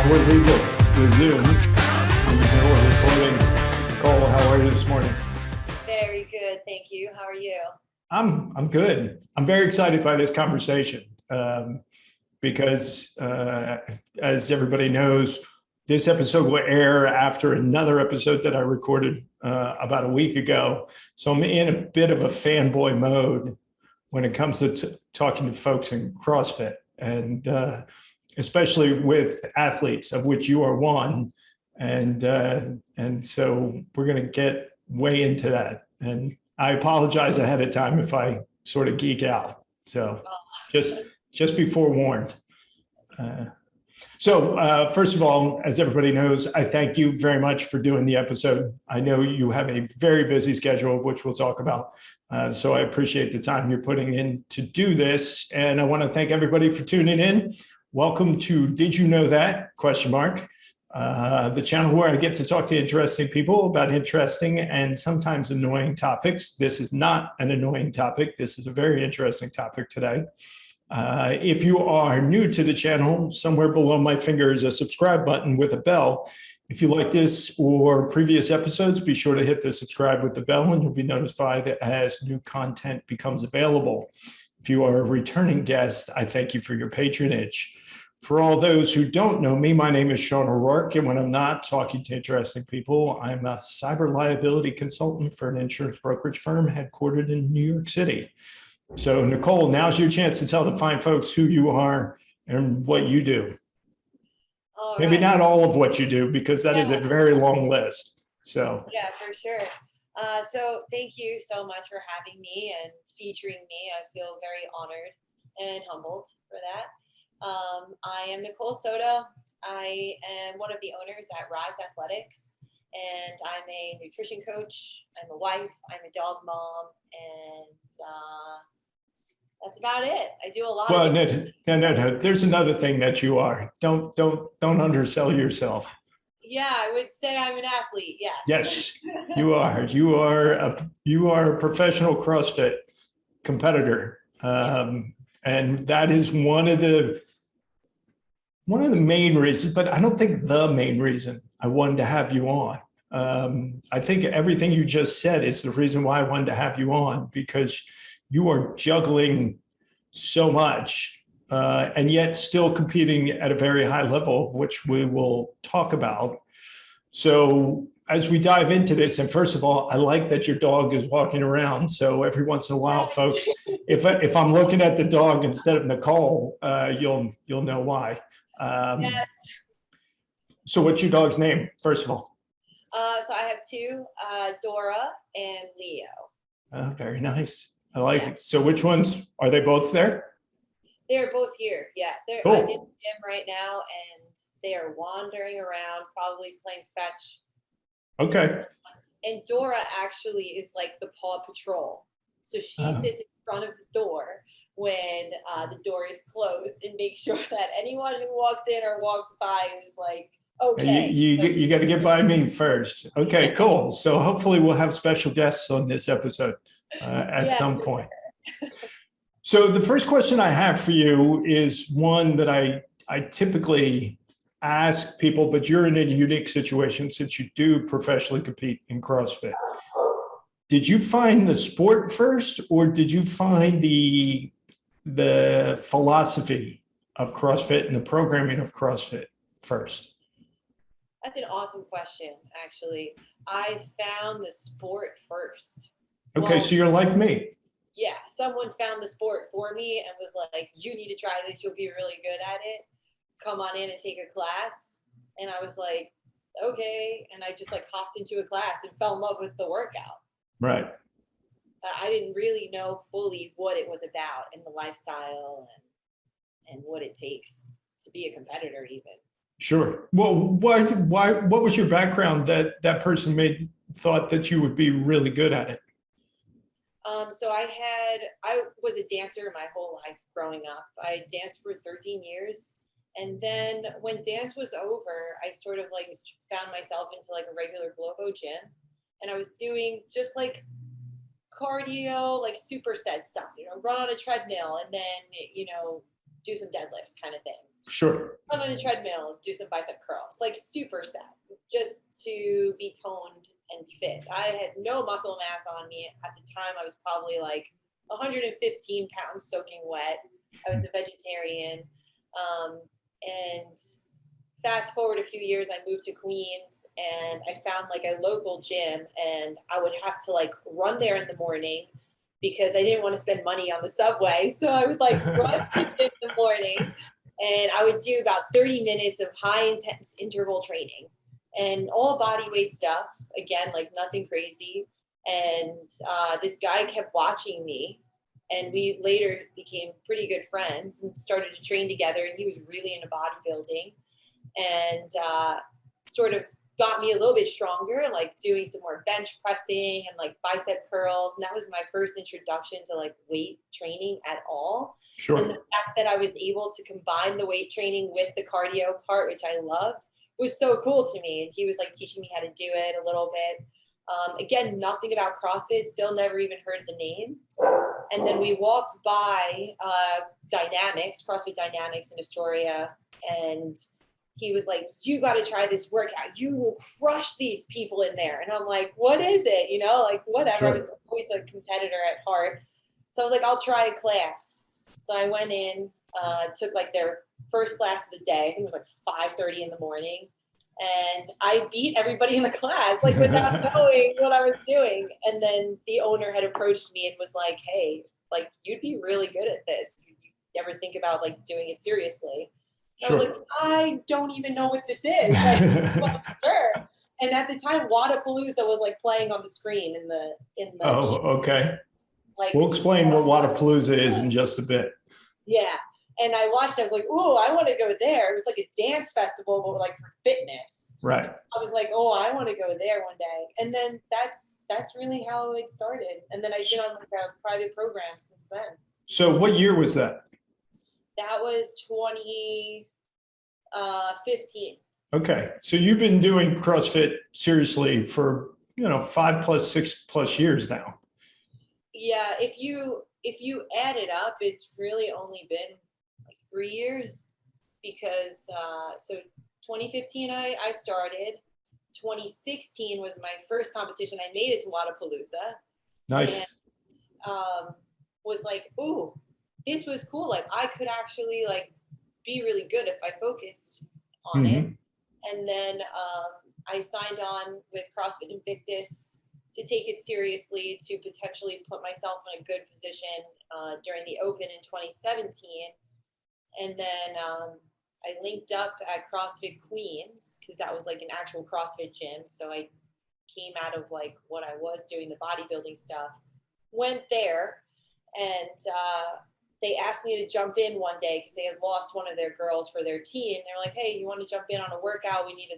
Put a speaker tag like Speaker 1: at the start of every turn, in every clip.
Speaker 1: Now we're legal. Resume. In the middle of recording. Nicole, how are you this morning?
Speaker 2: Very good, thank you. How are you?
Speaker 1: I'm good. I'm very excited by this conversation because, as everybody knows, this episode will air after another episode that I recorded about a week ago. So I'm in a bit of a fanboy mode when it comes to talking to folks in CrossFit, and especially with athletes, of which you are one. And so we're going to get way into that. And I apologize ahead of time if I sort of geek out. So just be forewarned. So first of all, as everybody knows, I thank you very much for doing the episode. I know you have a very busy schedule, of which we'll talk about. So I appreciate the time you're putting in to do this. And I want to thank everybody for tuning in. Welcome to Did You Know That? ? The channel where I get to talk to interesting people about interesting and sometimes annoying topics. This is not an annoying topic. This is a very interesting topic today. If you are new to the channel, somewhere below my finger is a subscribe button with a bell. If you like this or previous episodes, be sure to hit the subscribe with the bell and you'll be notified as new content becomes available. If you are a returning guest, I thank you for your patronage. For all those who don't know me, my name is Sean O'Rourke, and when I'm not talking to interesting people, I'm a cyber liability consultant for an insurance brokerage firm headquartered in New York City. So, Nicole, now's your chance to tell the fine folks who you are and what you do.
Speaker 2: All
Speaker 1: Maybe
Speaker 2: right.
Speaker 1: not all of what you do, because that is a very long list. So,
Speaker 2: yeah, for sure. So thank you so much for having me and featuring me. I feel very honored and humbled for that. I am Nicole Soto. I am one of the owners at Rise Athletics, and I'm a nutrition coach. I'm a wife. I'm a dog mom, and that's about it. I do a lot.
Speaker 1: Well, no. There's another thing that you are. Don't undersell yourself.
Speaker 2: Yeah, I would say I'm an athlete. Yes.
Speaker 1: Yes, you are. You are a professional CrossFit competitor, and that is one of the main reasons. But I don't think the main reason I wanted to have you on. I think everything you just said is the reason why I wanted to have you on, because you are juggling so much and yet still competing at a very high level, of which we will talk about. So as we dive into this, and first of all, I like that your dog is walking around. So every once in a while, folks, if I'm looking at the dog instead of Nicole, you'll know why.
Speaker 2: Yes.
Speaker 1: So what's your dog's name, first of all?
Speaker 2: So I have two, Dora and Leo.
Speaker 1: Very nice. I like it. So which ones, are they both there?
Speaker 2: They're both here. Yeah.
Speaker 1: Cool.
Speaker 2: I'm in the gym right now, and they are wandering around, probably playing fetch.
Speaker 1: Okay.
Speaker 2: And Dora actually is like the Paw Patrol. So she sits in front of the door when the door is closed and makes sure that anyone who walks in or walks by is like, okay.
Speaker 1: You got to get by me first. Okay, cool. So hopefully we'll have special guests on this episode at some point. So the first question I have for you is one that I typically ask people, but you're in a unique situation since you do professionally compete in CrossFit. Did you find the sport first, or did you find the philosophy of CrossFit and the programming of CrossFit first?
Speaker 2: That's an awesome question, actually. I found the sport first.
Speaker 1: Okay, so you're like me.
Speaker 2: Yeah, someone found the sport for me and was like, you need to try this. You'll be really good at it. Come on in and take a class. And I was like, okay. And I just like hopped into a class and fell in love with the workout.
Speaker 1: Right.
Speaker 2: I didn't really know fully what it was about and the lifestyle and what it takes to be a competitor even. Sure.
Speaker 1: Well, what was your background that person thought that you would be really good at it?
Speaker 2: So I was a dancer my whole life growing up. I danced for 13 years. And then when dance was over, I sort of like found myself into like a regular Globo gym. And I was doing just like cardio, like superset stuff, run on a treadmill and then, do some deadlifts kind of thing.
Speaker 1: Sure.
Speaker 2: run on a treadmill, do some bicep curls, like super set, just to be toned and fit. I had no muscle mass on me at the time. I was probably like 115 pounds soaking wet. I was a vegetarian. And fast forward a few years, I moved to Queens and I found like a local gym, and I would have to like run there in the morning because I didn't want to spend money on the subway. So I would like run to the gym in the morning, and I would do about 30 minutes of high intense interval training and all body weight stuff. Again, like nothing crazy. And this guy kept watching me, and we later became pretty good friends and started to train together. And he was really into bodybuilding, and sort of got me a little bit stronger, like doing some more bench pressing and like bicep curls. And that was my first introduction to like weight training at all.
Speaker 1: Sure.
Speaker 2: And the fact that I was able to combine the weight training with the cardio part, which I loved, was so cool to me. And he was like teaching me how to do it a little bit. Again, nothing about CrossFit, still never even heard the name. And then we walked by Dynamics, CrossFit Dynamics in Astoria, and he was like, you got to try this workout. You will crush these people in there. And I'm like, what is it? You know, like whatever.
Speaker 1: Sure.
Speaker 2: I was always a competitor at heart. So I was like, I'll try a class. So I went in, took like their first class of the day. I think it was like 5:30 in the morning. And I beat everybody in the class, like without knowing what I was doing. And then the owner had approached me and was like, hey, like you'd be really good at this. You ever think about like doing it seriously?
Speaker 1: Sure.
Speaker 2: I was like, I don't even know what this is. Like, well, sure. And at the time, Wadapalooza was like playing on the screen in the
Speaker 1: Oh, okay.
Speaker 2: like
Speaker 1: We'll explain what Wadapalooza is in just a bit.
Speaker 2: Yeah. And I watched, I was like, oh, I want to go there. It was like a dance festival, but like for fitness.
Speaker 1: Right.
Speaker 2: I was like, oh, I want to go there one day. And then that's really how it started. And then I've been on like a private program since then.
Speaker 1: So what year was that?
Speaker 2: That was 2015.
Speaker 1: Okay. So you've been doing CrossFit seriously for, 5+, 6+ years now.
Speaker 2: Yeah. If you add it up, it's really only been like 3 years, because so 2015 I started. 2016 was my first competition. I made it to Wadapalooza.
Speaker 1: Nice.
Speaker 2: And was like, ooh, this was cool. Like I could actually like be really good if I focused on it. And then I signed on with CrossFit Invictus to take it seriously, to potentially put myself in a good position during the Open in 2017. And then I linked up at CrossFit Queens, because that was like an actual CrossFit gym. So I came out of like what I was doing, the bodybuilding stuff, went there, and they asked me to jump in one day because they had lost one of their girls for their team. They were like, hey, you want to jump in on a workout? We need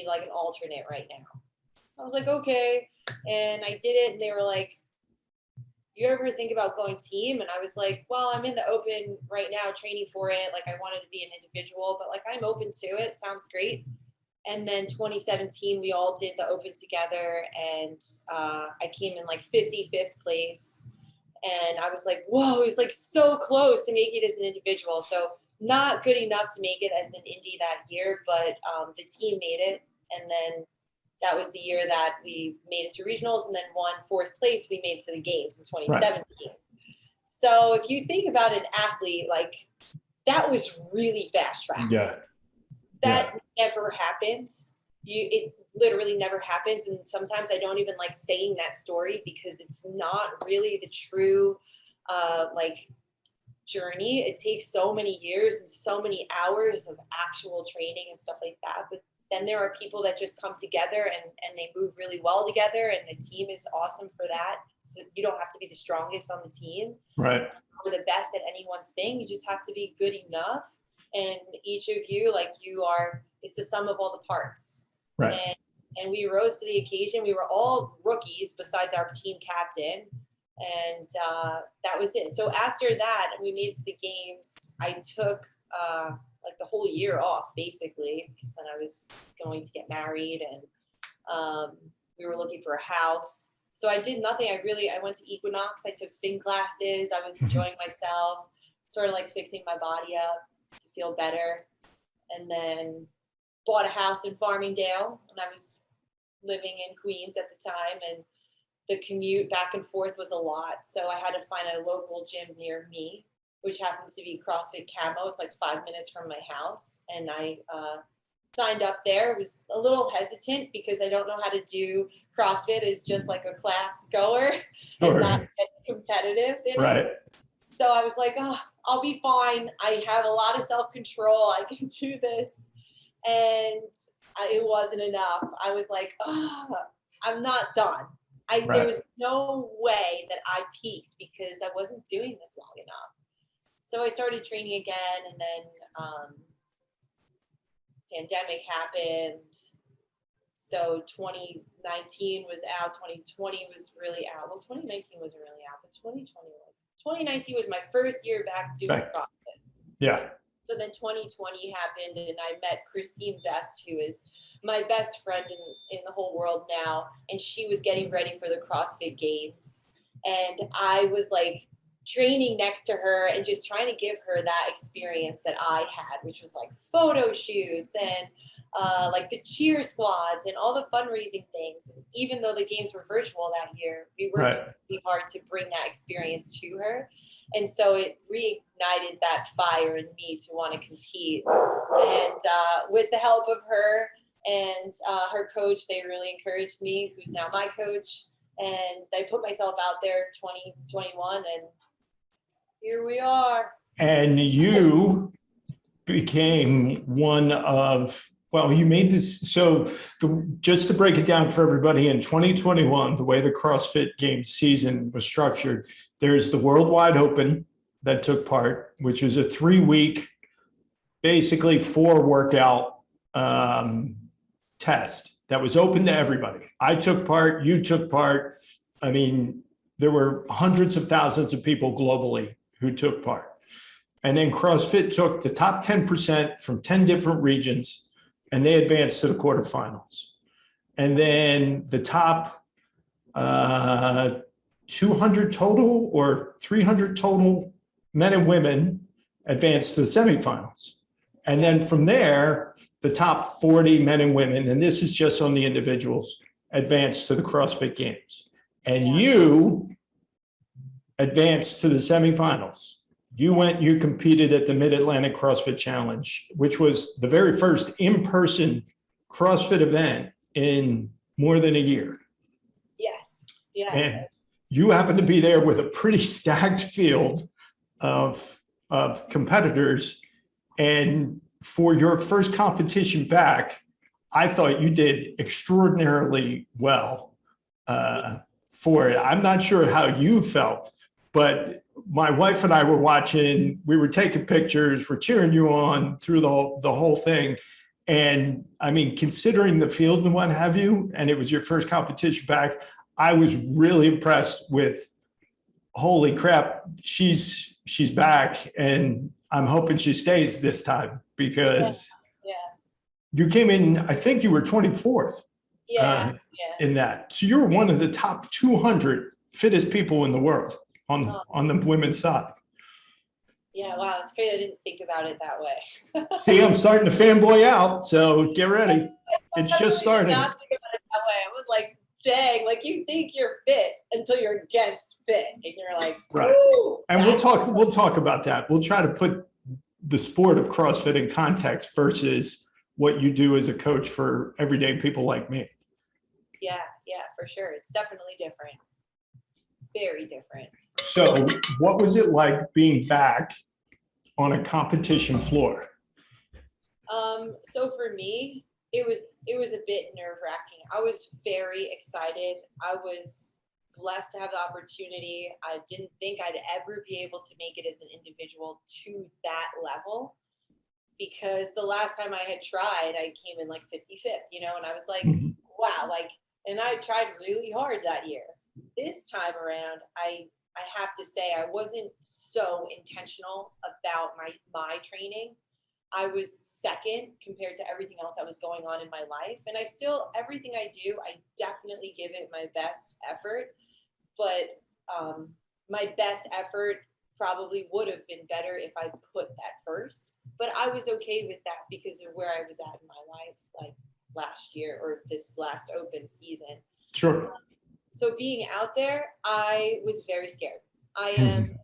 Speaker 2: like an alternate right now. I was like, okay. And I did it, and they were like, you ever think about going team? And I was like, well, I'm in the Open right now training for it. Like I wanted to be an individual, but like I'm open to it. Sounds great. And then 2017, we all did the Open together, and I came in like 55th place. And I was like, whoa, it was like so close to make it as an individual. So not good enough to make it as an indie that year, but the team made it. And then that was the year that we made it to regionals, and then won 4th place. We made it to the games in 2017. Right. So if you think about an athlete, like that was really fast track.
Speaker 1: Yeah.
Speaker 2: That never happens. It literally never happens. And sometimes I don't even like saying that story, because it's not really the true like journey. It takes so many years and so many hours of actual training and stuff like that. But then there are people that just come together and they move really well together, and the team is awesome for that. So you don't have to be the strongest on the team,
Speaker 1: right,
Speaker 2: or the best at any one thing. You just have to be good enough. And each of you, like you are, it's the sum of all the parts.
Speaker 1: Right.
Speaker 2: And we rose to the occasion. We were all rookies besides our team captain. And that was it. So after that, and we made it to the games, I took like the whole year off, basically, because then I was going to get married, and we were looking for a house. So I did nothing. I went to Equinox. I took spin classes. I was enjoying myself, sort of like fixing my body up to feel better. and then bought a house in Farmingdale, and I was living in Queens at the time, and the commute back and forth was a lot. So I had to find a local gym near me, which happens to be CrossFit Camo. It's like 5 minutes from my house. And I signed up there. Was a little hesitant because I don't know how to do CrossFit as just like a class goer and not get competitive in it. So I was like, oh, I'll be fine. I have a lot of self-control. I can do this. And it wasn't enough. I was like, oh, I'm not done. There was no way that I peaked because I wasn't doing this long enough. So I started training again, and then pandemic happened. So 2019 was out, 2020 was really out. Well, 2019 wasn't really out, but 2020 was. 2019 was my first year back doing CrossFit.
Speaker 1: Yeah.
Speaker 2: So then 2020 happened, and I met Christine Best, who is my best friend in the whole world now. And she was getting ready for the CrossFit Games. And I was like training next to her and just trying to give her that experience that I had, which was like photo shoots and like the cheer squads and all the fundraising things. And even though the games were virtual that year, we worked really hard to bring that experience to her. And so it reignited that fire in me to want to compete. And with the help of her and her coach, they really encouraged me, who's now my coach. And I put myself out there 2021, and here we are.
Speaker 1: And you became one of, well, you made this. So just to break it down for everybody, in 2021, the way the CrossFit Games season was structured, there's the Worldwide Open that took part, which is a 3-week, basically 4 workout test that was open to everybody. I took part, you took part. I mean, there were hundreds of thousands of people globally who took part. And then CrossFit took the top 10% from 10 different regions, and they advanced to the quarterfinals. And then the top 200 total or 300 total men and women advanced to the semifinals. And then from there, the top 40 men and women, and this is just on the individuals, advanced to the CrossFit Games. And you advanced to the semifinals. You competed at the Mid-Atlantic CrossFit Challenge, which was the very first in-person CrossFit event in more than a year.
Speaker 2: Yes. Yeah.
Speaker 1: And you happened to be there with a pretty stacked field of competitors. And for your first competition back, I thought you did extraordinarily well for it. I'm not sure how you felt, but my wife and I were watching, we were taking pictures, we're cheering you on through the whole thing. And I mean, considering the field and what have you, and it was your first competition back, I was really impressed with, holy crap, she's back. And I'm hoping she stays this time, because you came in, I think you were 24th in that. So you're one of the top 200 fittest people in the world on the women's side.
Speaker 2: Yeah, wow, it's crazy. I didn't think about it that way.
Speaker 1: See, I'm starting to fanboy out, so get ready. It's just starting.
Speaker 2: I did not think about it that way. I was like, dang, like you think you're fit until you're against fit, and you're like,
Speaker 1: right. And we'll talk about that. We'll try to put the sport of CrossFit in context versus what you do as a coach for everyday people like me.
Speaker 2: Yeah, for sure. It's definitely different. Very different.
Speaker 1: So what was it like being back on a competition floor?
Speaker 2: So for me, it was a bit nerve-wracking. I was very excited. I was blessed to have the opportunity. I didn't think I'd ever be able to make it as an individual to that level, because the last time I had tried, I came in like 55th, and I was like, wow, and I tried really hard that year. This time around, I have to say I wasn't so intentional about my training. I was second compared to everything else that was going on in my life. And everything I do, I definitely give it my best effort. But my best effort probably would have been better if I put that first, but I was okay with that because of where I was at in my life, like last year or this last open season.
Speaker 1: Sure.
Speaker 2: So being out there, I was very scared. I am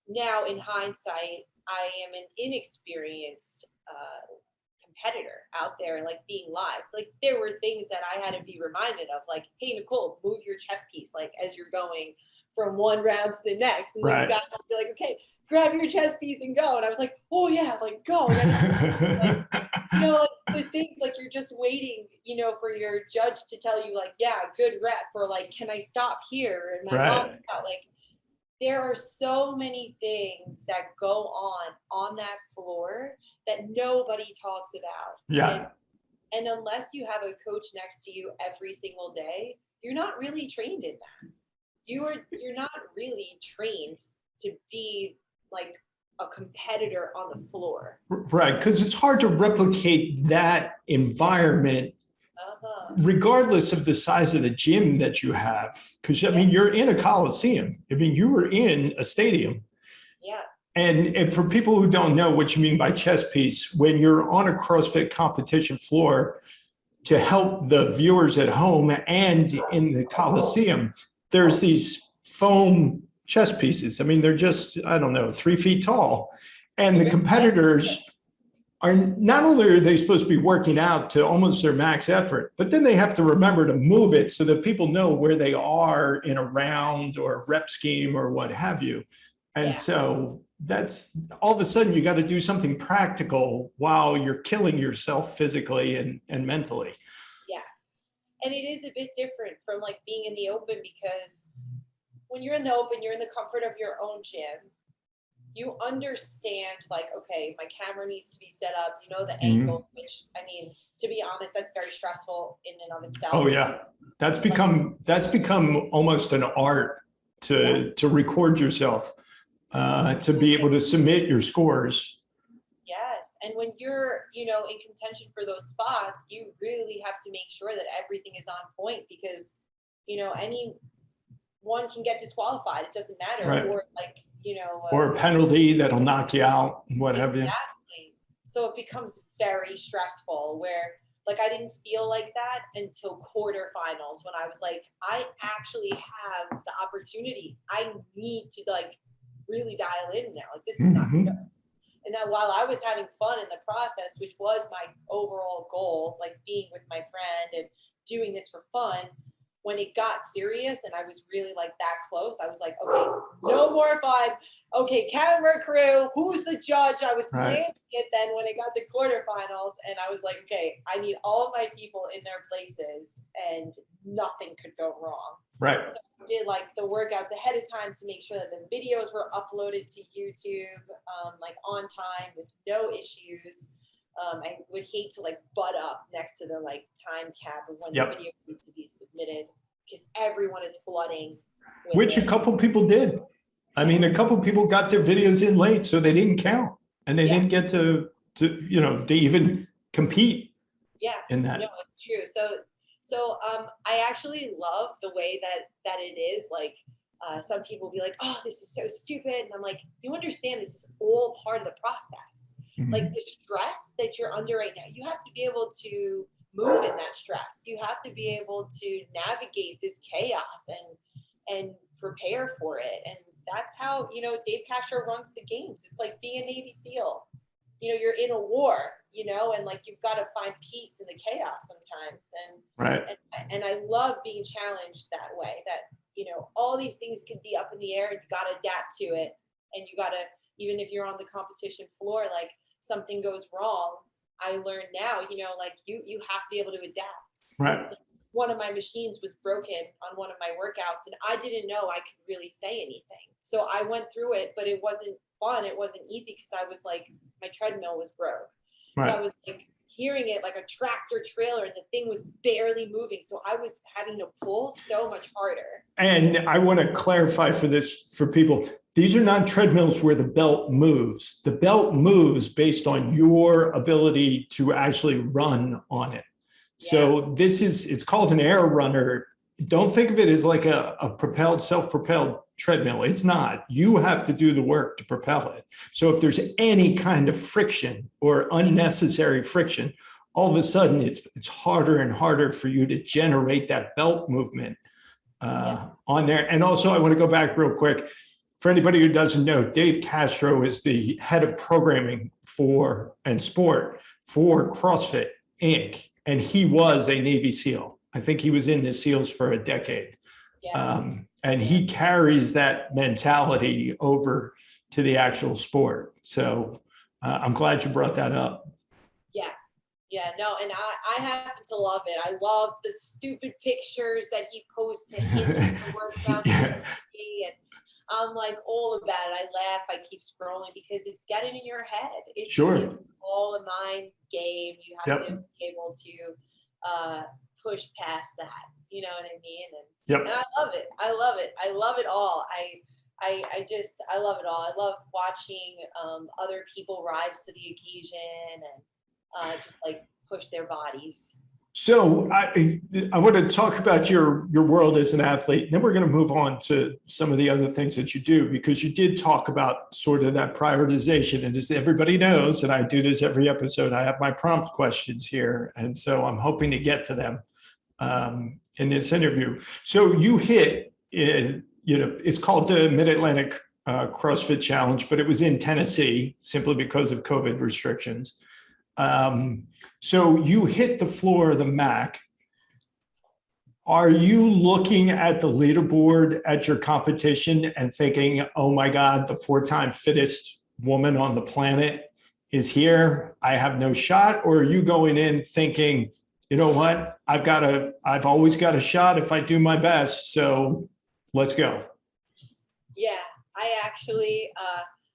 Speaker 2: now in hindsight, I am an inexperienced competitor out there and like being live. Like there were things that I had to be reminded of, like, hey, Nicole, move your chest piece like as you're going from one round to the next. And
Speaker 1: right.
Speaker 2: you got to be like, okay, grab your chest piece and go. And I was like, oh yeah, like go. And like, you know, like the things like you're just waiting, you know, for your judge to tell you like, yeah, good rep, or like, can I stop here? And my mom's out, like, there are so many things that go on that floor that nobody talks about.
Speaker 1: Yeah.
Speaker 2: And unless you have a coach next to you every single day, you're not really trained in that. You're not really trained to be like a competitor on the floor.
Speaker 1: Right, because it's hard to replicate that environment regardless of the size of the gym that you have. Because, I mean, you're in a coliseum. I mean, you were in a stadium.
Speaker 2: Yeah.
Speaker 1: And for people who don't know what you mean by chest piece, when you're on a CrossFit competition floor, to help the viewers at home and in the coliseum, there's these foam chest pieces. I mean, they're just, I don't know, 3 feet tall. And the competitors are, not only are they supposed to be working out to almost their max effort, but then they have to remember to move it so that people know where they are in a round or a rep scheme or what have you. And so that's, all of a sudden you got to do something practical while you're killing yourself physically and mentally.
Speaker 2: Yes. And it is a bit different from like being in the open, because when you're in the open, you're in the comfort of your own gym. You understand, like, okay, my camera needs to be set up, you know, the angle, which, I mean, to be honest, that's very stressful in and of itself.
Speaker 1: Oh yeah. That's become almost an art to record yourself, to be able to submit your scores.
Speaker 2: Yes. And when you're, you know, in contention for those spots, you really have to make sure that everything is on point, because, you know, anyone can get disqualified. It doesn't matter.
Speaker 1: Right.
Speaker 2: Or like, you know,
Speaker 1: or a penalty that'll knock you out, what have you.
Speaker 2: Exactly. So it becomes very stressful, where like I didn't feel like that until quarterfinals, when I was like, I actually have the opportunity. I need to like really dial in now. Like this is not good. And then while I was having fun in the process, which was my overall goal, like being with my friend and doing this for fun, when it got serious and I was really like that close, I was like, okay, no more fun. Okay, camera crew, who's the judge? I was planning it then when it got to quarterfinals, and I was like, okay, I need all of my people in their places and nothing could go wrong.
Speaker 1: Right.
Speaker 2: So I did like the workouts ahead of time to make sure that the videos were uploaded to YouTube, like on time with no issues. I would hate to like butt up next to the like time cap of when the video needs to be submitted, because everyone is flooding.
Speaker 1: Which a couple people did. I mean, a couple people got their videos in late, so they didn't count, and they didn't get to you know, to even compete. In that.
Speaker 2: No, it's true. So I actually love the way that it is. Like some people will be like, oh, this is so stupid, and I'm like, you understand this is all part of the process. Like the stress that you're under right now, you have to be able to move in that stress. You have to be able to navigate this chaos and prepare for it. And that's how, you know, Dave Castro runs the games. It's like being a Navy SEAL. You know, you're in a war, you know, and like you've got to find peace in the chaos sometimes. And I love being challenged that way, that, you know, all these things can be up in the air and you got to adapt to it. And you got to, even if you're on the competition floor, like something goes wrong, I learned now, you know, like you have to be able to adapt.
Speaker 1: Right.
Speaker 2: So one of my machines was broken on one of my workouts, and I didn't know I could really say anything. So I went through it, but it wasn't fun. It wasn't easy, because I was like, my treadmill was broke. So I was like hearing it like a tractor trailer, and the thing was barely moving. So I was having to pull so much harder. And
Speaker 1: I want to clarify for people. These are not treadmills where the belt moves. The belt moves based on your ability to actually run on it. So it's called an air runner don't think of it as like a propelled, self-propelled treadmill. It's not. You have to do the work to propel it. So if there's any kind of friction or unnecessary friction, all of a sudden it's harder and harder for you to generate that belt movement on there. And also, I want to go back real quick. For anybody who doesn't know, Dave Castro is the head of programming and sport for CrossFit Inc. And he was a Navy SEAL. I think he was in the SEALs for a decade. And he carries that mentality over to the actual sport. So I'm glad you brought that up.
Speaker 2: Yeah, no, and I happen to love it. I love the stupid pictures that he posts to hit the workout. And I'm like all about it. I laugh, I keep scrolling because it's getting in your head. It's all a mind game. You have to be able to push past that. You know what I mean? And I love it. I love it. I love it all. I love it all. I love watching other people rise to the occasion and just like push their bodies.
Speaker 1: So I want to talk about your world as an athlete, and then we're going to move on to some of the other things that you do, because you did talk about sort of that prioritization. And as everybody knows, and I do this every episode, I have my prompt questions here. And so I'm hoping to get to them in this interview. So you hit, it's called the Mid-Atlantic CrossFit Challenge, but it was in Tennessee simply because of COVID restrictions. So you hit the floor of the MAC. Are you looking at the leaderboard at your competition and thinking, oh my God, the 4-time fittest woman on the planet is here, I have no shot? Or are you going in thinking, you know what, I've always got a shot if I do my best, so let's go?
Speaker 2: Yeah, I actually,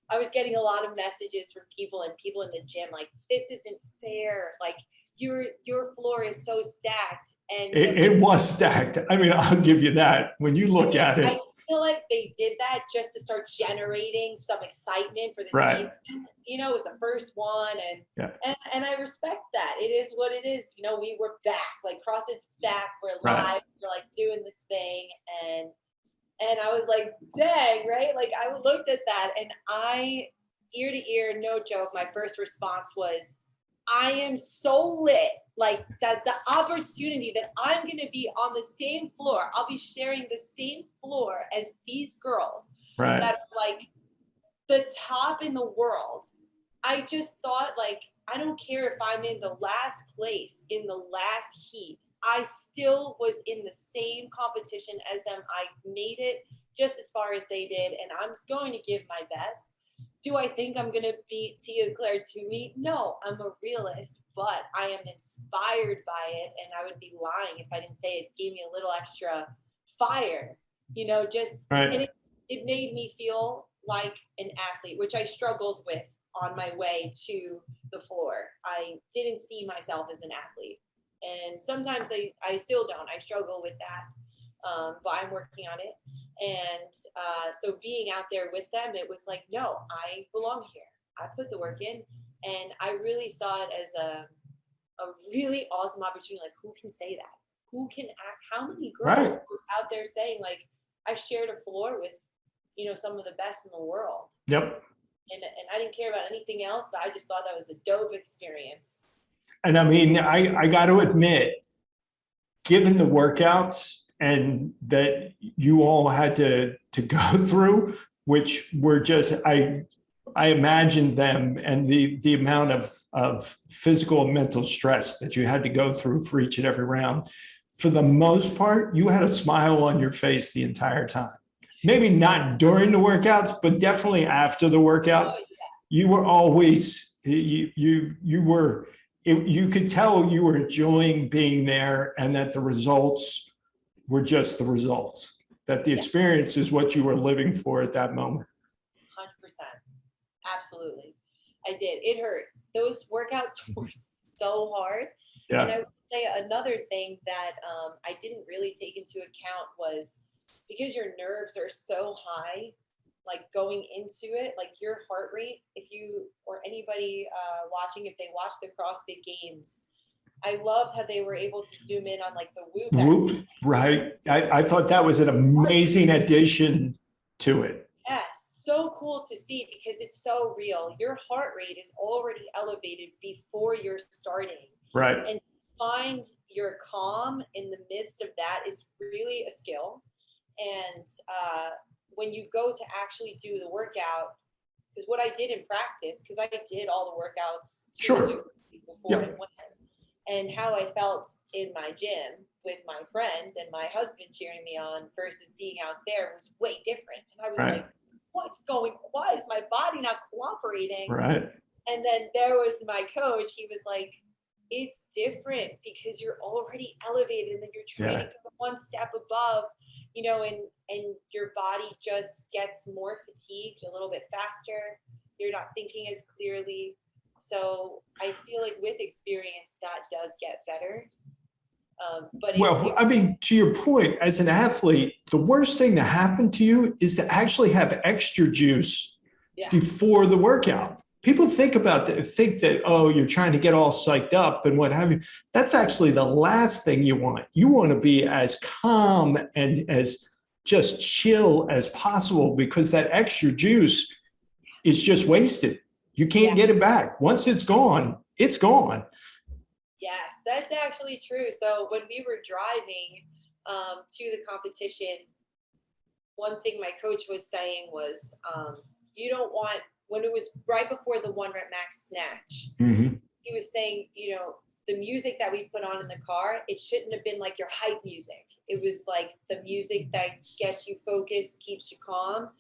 Speaker 2: I was getting a lot of messages from people in the gym, like, this isn't fair. Like, your floor is so stacked. And
Speaker 1: it was stacked. I mean, I'll give you that. When you look at it,
Speaker 2: I feel like they did that just to start generating some excitement for the season. You know, it was the first one, and I respect that. It is what it is. You know, we were back, like CrossFit's back. We're live. We're like doing this thing, and I was like, dang, right? Like, I looked at that, and I, ear to ear, no joke, my first response was, I am so lit. Like, that the opportunity that I'm going to be on the same floor, I'll be sharing the same floor as these girls that are like the top in the world. I just thought, like, I don't care if I'm in the last place in the last heat. I still was in the same competition as them. I made it just as far as they did, and I'm going to give my best. Do I think I'm going to beat Tia Claire Toomey? No, I'm a realist, but I am inspired by it, and I would be lying if I didn't say it gave me a little extra fire, you know, and it made me feel like an athlete, which I struggled with on my way to the floor. I didn't see myself as an athlete. And sometimes I still don't. I struggle with that, but I'm working on it. And so being out there with them, it was like, no, I belong here. I put the work in, and I really saw it as a really awesome opportunity. Like, who can say that? Who can act? How many girls are out there saying, like, I shared a floor with, you know, some of the best in the world.
Speaker 1: Yep.
Speaker 2: And I didn't care about anything else, but I just thought that was a dope experience.
Speaker 1: And I mean, I got to admit, given the workouts and that you all had to go through, which were just, I imagined them and the amount of physical and mental stress that you had to go through for each and every round. For the most part, you had a smile on your face the entire time. Maybe not during the workouts, but definitely after the workouts. You were always, you were, you could tell you were enjoying being there, and that the results were just the results, that the experience is what you were living for at that moment.
Speaker 2: 100%. Absolutely. I did. It hurt. Those workouts were so hard.
Speaker 1: Yeah.
Speaker 2: And I would say another thing that I didn't really take into account was, because your nerves are so high, like going into it, like your heart rate, if you, or anybody watching, if they watch the CrossFit Games, I loved how they were able to zoom in on like the whoop.
Speaker 1: Whoop, right. I thought that was an amazing addition to it.
Speaker 2: Yes, so cool to see because it's so real. Your heart rate is already elevated before you're starting.
Speaker 1: Right.
Speaker 2: And find your calm in the midst of that is really a skill. And when you go to actually do the workout, because what I did in practice, because I did all the workouts
Speaker 1: Sure.
Speaker 2: before and when, and how I felt in my gym with my friends and my husband cheering me on versus being out there was way different. And I was like, why is my body not cooperating?
Speaker 1: Right.
Speaker 2: And then there was my coach. He was like, it's different because you're already elevated and then you're trying to go one step above, you know, and your body just gets more fatigued a little bit faster. You're not thinking as clearly. So I feel like with experience, that does get better. But
Speaker 1: well, I mean, to your point, as an athlete, the worst thing to happen to you is to actually have extra juice before the workout. People think that, oh, you're trying to get all psyched up and what have you. That's actually the last thing you want. You want to be as calm and as just chill as possible because that extra juice is just wasted. You can't get it back. Once it's gone, it's gone.
Speaker 2: Yes, that's actually true. So when we were driving to the competition, one thing my coach was saying was, you don't want, when it was right before the 1 rep max snatch, he was saying, you know, the music that we put on in the car, it shouldn't have been like your hype music. It was like the music that gets you focused, keeps you calm,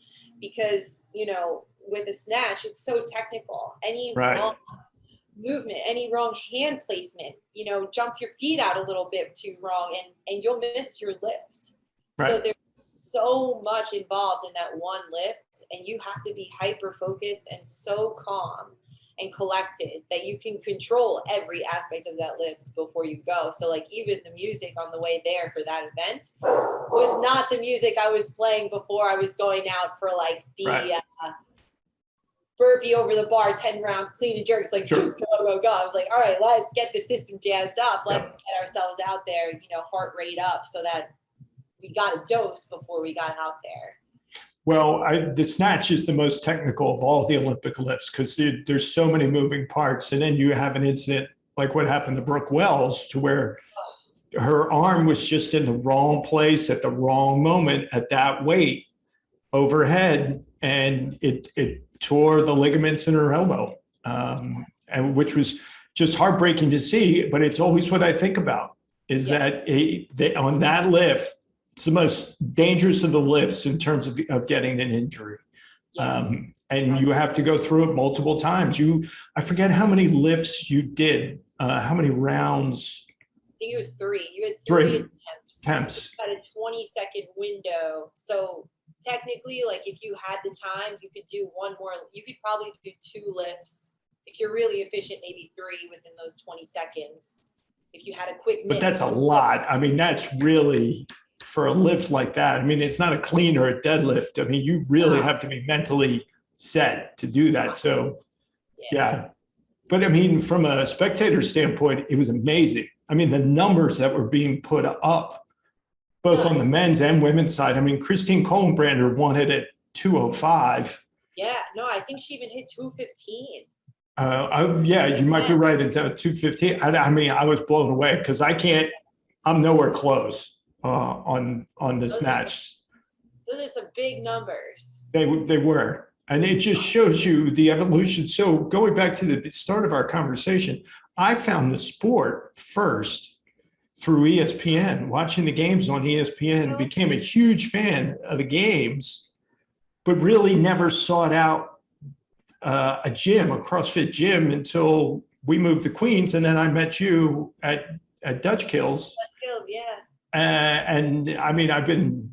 Speaker 2: because, you know, with a snatch, it's so technical. Any wrong movement, any wrong hand placement, you know, jump your feet out a little bit too wrong and you'll miss your lift. So there's so much involved in that one lift and you have to be hyper focused and so calm and collected that you can control every aspect of that lift before you go. So like even the music on the way there for that event was not the music I was playing before I was going out for like the burpee over the bar, 10 rounds, clean and jerks, like just go. I was like, all right, let's get the system jazzed up. Let's get ourselves out there, you know, heart rate up so that we got a dose before we got out there.
Speaker 1: Well, the snatch is the most technical of all the Olympic lifts because there's so many moving parts. And then you have an incident like what happened to Brooke Wells to where her arm was just in the wrong place at the wrong moment at that weight overhead. And it tore the ligaments in her elbow, and which was just heartbreaking to see. But it's always what I think about is that on that lift, it's the most dangerous of the lifts in terms of getting an injury. And you have to go through it multiple times. I forget how many lifts you did, how many rounds.
Speaker 2: I think it was 3. You had
Speaker 1: 3
Speaker 2: attempts. You had a 20-second window. So technically, like if you had the time, you could do one more. You could probably do 2 lifts. If you're really efficient, maybe 3 within those 20 seconds. If you had a quick minute.
Speaker 1: But that's a lot. I mean, that's really... for a lift like that, I mean, it's not a clean or a deadlift. I mean, you really have to be mentally set to do that. So, But I mean, from a spectator standpoint, it was amazing. I mean, the numbers that were being put up, both on the men's and women's side. I mean, Christine Kohlenbrander won it at 2:05.
Speaker 2: Yeah, no, I think she even hit 2:15.
Speaker 1: You might be right at 2:15. I mean, I was blown away because I'm nowhere close. On the snatch.
Speaker 2: Those are some big numbers.
Speaker 1: They were. And it just shows you the evolution. So going back to the start of our conversation, I found the sport first through ESPN, watching the games on ESPN, became a huge fan of the games, but really never sought out a gym, a CrossFit gym until we moved to Queens. And then I met you at Dutch Kills. And I mean, I've been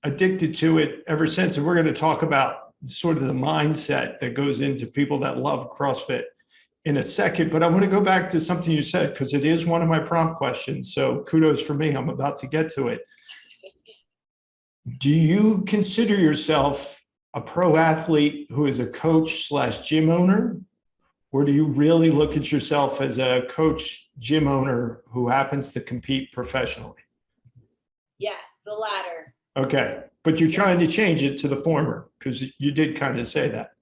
Speaker 1: addicted to it ever since. And we're going to talk about sort of the mindset that goes into people that love CrossFit in a second. But I want to go back to something you said, because it is one of my prompt questions. So kudos for me. I'm about to get to it. Do you consider yourself a pro athlete who is a coach / gym owner? Or do you really look at yourself as a coach, gym owner who happens to compete professionally?
Speaker 2: Yes, the latter.
Speaker 1: Okay. But you're trying to change it to the former, because you did kind of say that.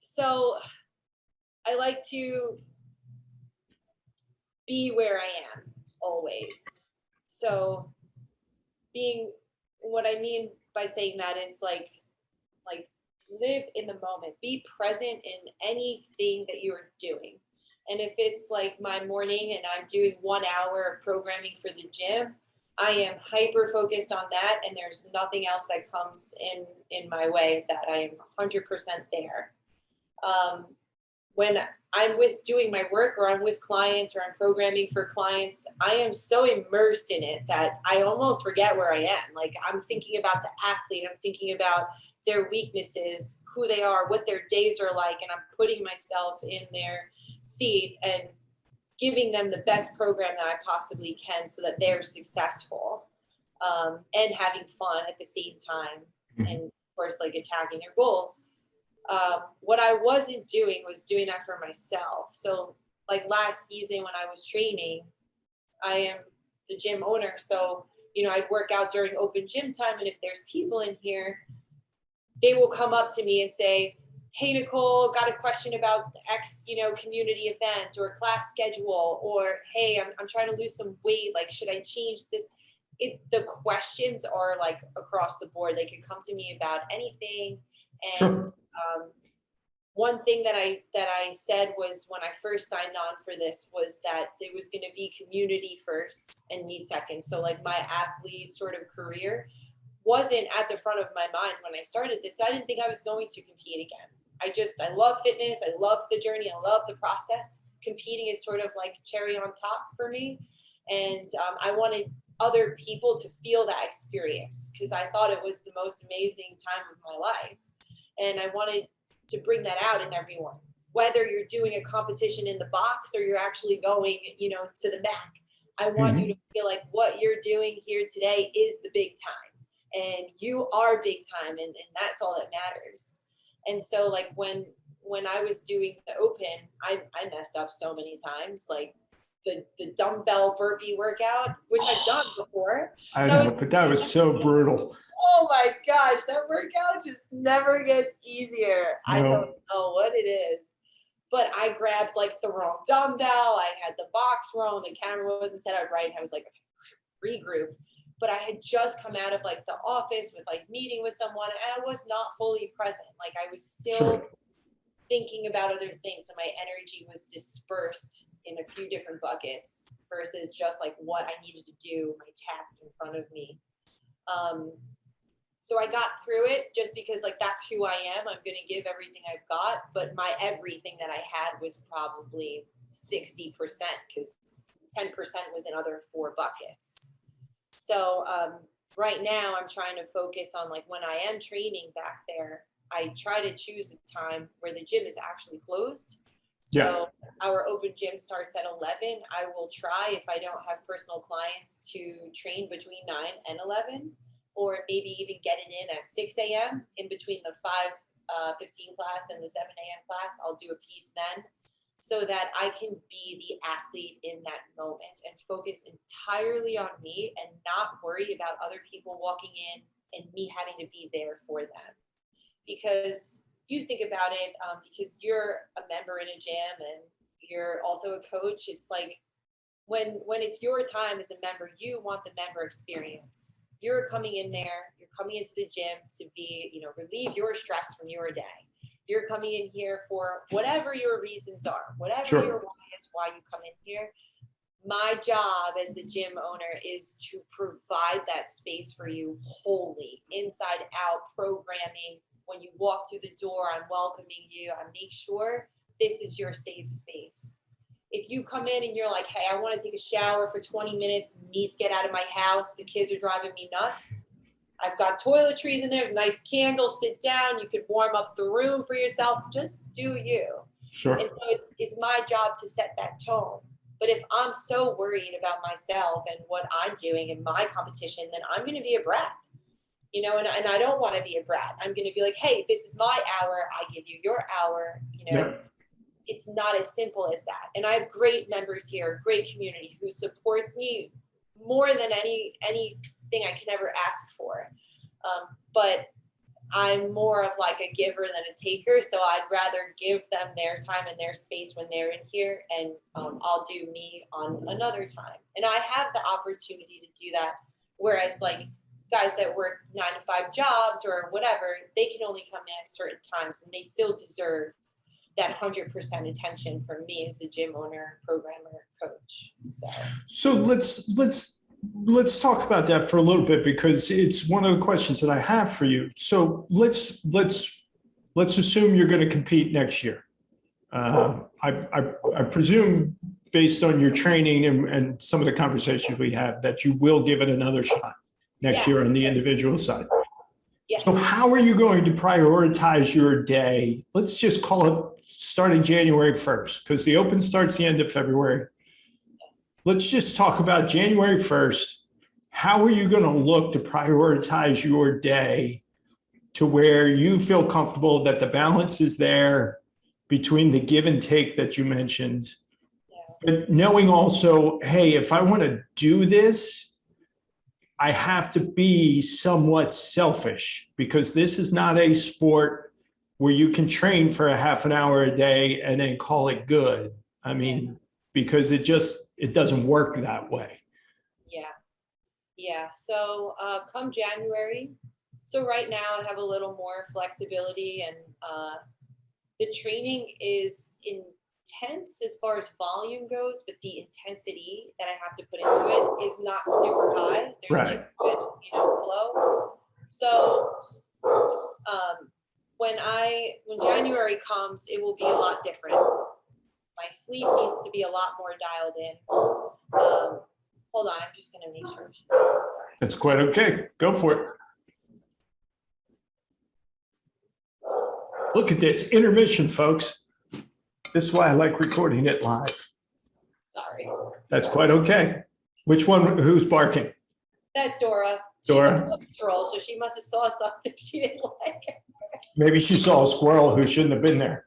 Speaker 2: So I like to be where I am always. So what I mean by saying that is like live in the moment, be present in anything that you're doing. And if it's like my morning and I'm doing 1 hour of programming for the gym, I am hyper focused on that, and there's nothing else that comes in my way, that I am 100% there. When I'm doing my work, or I'm with clients, or I'm programming for clients, I am so immersed in it that I almost forget where I am. Like, I'm thinking about the athlete, I'm thinking about their weaknesses, who they are, what their days are like, and I'm putting myself in their seat and giving them the best program that I possibly can so that they're successful, and having fun at the same time. And of course, like, attacking their goals. What I wasn't doing was doing that for myself. So like last season when I was training, I am the gym owner. So, I'd work out during open gym time. And if there's people in here, they will come up to me and say, hey, Nicole, got a question about X, community event or class schedule, or, hey, I'm trying to lose some weight. Like, should I change this? The questions are like across the board. They could come to me about anything. And
Speaker 1: Sure.
Speaker 2: one thing that I said was, when I first signed on for this, was that there was going to be community first and me second. So like, my athlete sort of career wasn't at the front of my mind when I started this. I didn't think I was going to compete again. I love fitness. I love the journey. I love the process. Competing is sort of like cherry on top for me. And I wanted other people to feel that experience, because I thought it was the most amazing time of my life. And I wanted to bring that out in everyone, whether you're doing a competition in the box or you're actually going, to the back. I want you to feel like what you're doing here today is the big time, and you are big time, and that's all that matters. And so like, when I was doing the open, I messed up so many times, like the dumbbell burpee workout, which I've done before.
Speaker 1: I know, but that was so brutal.
Speaker 2: Oh my gosh, that workout just never gets easier.
Speaker 1: No.
Speaker 2: I don't know what it is, but I grabbed like the wrong dumbbell. I had the box wrong. The camera wasn't set up right. And I was like, regroup. But I had just come out of like the office with like meeting with someone, and I was not fully present. Like, I was still thinking about other things. So my energy was dispersed in a few different buckets versus just like what I needed to do, my task in front of me. So I got through it, just because like, that's who I am. I'm going to give everything I've got, but my everything that I had was probably 60%, because 10% was in other 4 buckets. So right now I'm trying to focus on, like, when I am training back there, I try to choose a time where the gym is actually closed. So our open gym starts at 11. I will try, if I don't have personal clients, to train between 9 and 11, or maybe even get it in at 6 a.m. in between the 5:15 class and the 7 a.m. class. I'll do a piece then, so that I can be the athlete in that moment and focus entirely on me, and not worry about other people walking in and me having to be there for them. Because you think about it, because you're a member in a gym and you're also a coach, it's like, when it's your time as a member, you want the member experience. You're coming in there, you're coming into the gym to be, relieve your stress from your day. You're coming in here for whatever your reasons are, whatever your why is, why you come in here. My job as the gym owner is to provide that space for you wholly, inside out, programming. When you walk through the door, I'm welcoming you. I make sure this is your safe space. If you come in and you're like, hey, I want to take a shower for 20 minutes, need to get out of my house, the kids are driving me nuts, I've got toiletries in there, there's a nice candle, sit down, you could warm up the room for yourself, just do you. And so it's my job to set that tone. But if I'm so worried about myself and what I'm doing in my competition, then I'm going to be a brat. you know, and I don't want to be a brat. I'm going to be like, hey, this is my hour. I give you your hour, you know.
Speaker 1: Yep.
Speaker 2: It's not as simple as that. And I have great members here, great community who supports me more than anything I can ever ask for. But I'm more of like a giver than a taker. So I'd rather give them their time and their space when they're in here, and I'll do me on another time. And I have the opportunity to do that. Whereas like guys that work 9-to-5 jobs or whatever, they can only come in at certain times, and they still deserve that 100% attention from me as the gym owner, programmer, coach.
Speaker 1: So let's talk about that for a little bit, because it's one of the questions that I have for you. So let's assume you're going to compete next year. I presume, based on your training and some of the conversations we have, that you will give it another shot next year on the individual side.
Speaker 2: Yeah.
Speaker 1: So how are you going to prioritize your day? Let's just call it starting January 1st, because the Open starts the end of February. Let's just talk about January 1st. How are you going to look to prioritize your day to where you feel comfortable that the balance is there between the give and take that you mentioned, but knowing also, hey, if I want to do this, I have to be somewhat selfish, because this is not a sport where you can train for a half an hour a day and then call it good. I mean, because it doesn't work that way.
Speaker 2: Yeah. So come January. So right now I have a little more flexibility, and the training is intense as far as volume goes, but the intensity that I have to put into it is not super high. There's like good, flow. So when January comes, it will be a lot different. My sleep needs to be a lot more dialed in. Hold on, I'm just gonna make sure. Sorry.
Speaker 1: That's quite okay. Go for it. Look at this intermission, folks. This is why I like recording it live.
Speaker 2: Sorry.
Speaker 1: That's quite okay. Which one? Who's barking?
Speaker 2: That's Dora.
Speaker 1: Dora.
Speaker 2: She's a troll, so she must have saw something she didn't like.
Speaker 1: Maybe she saw a squirrel who shouldn't have been there.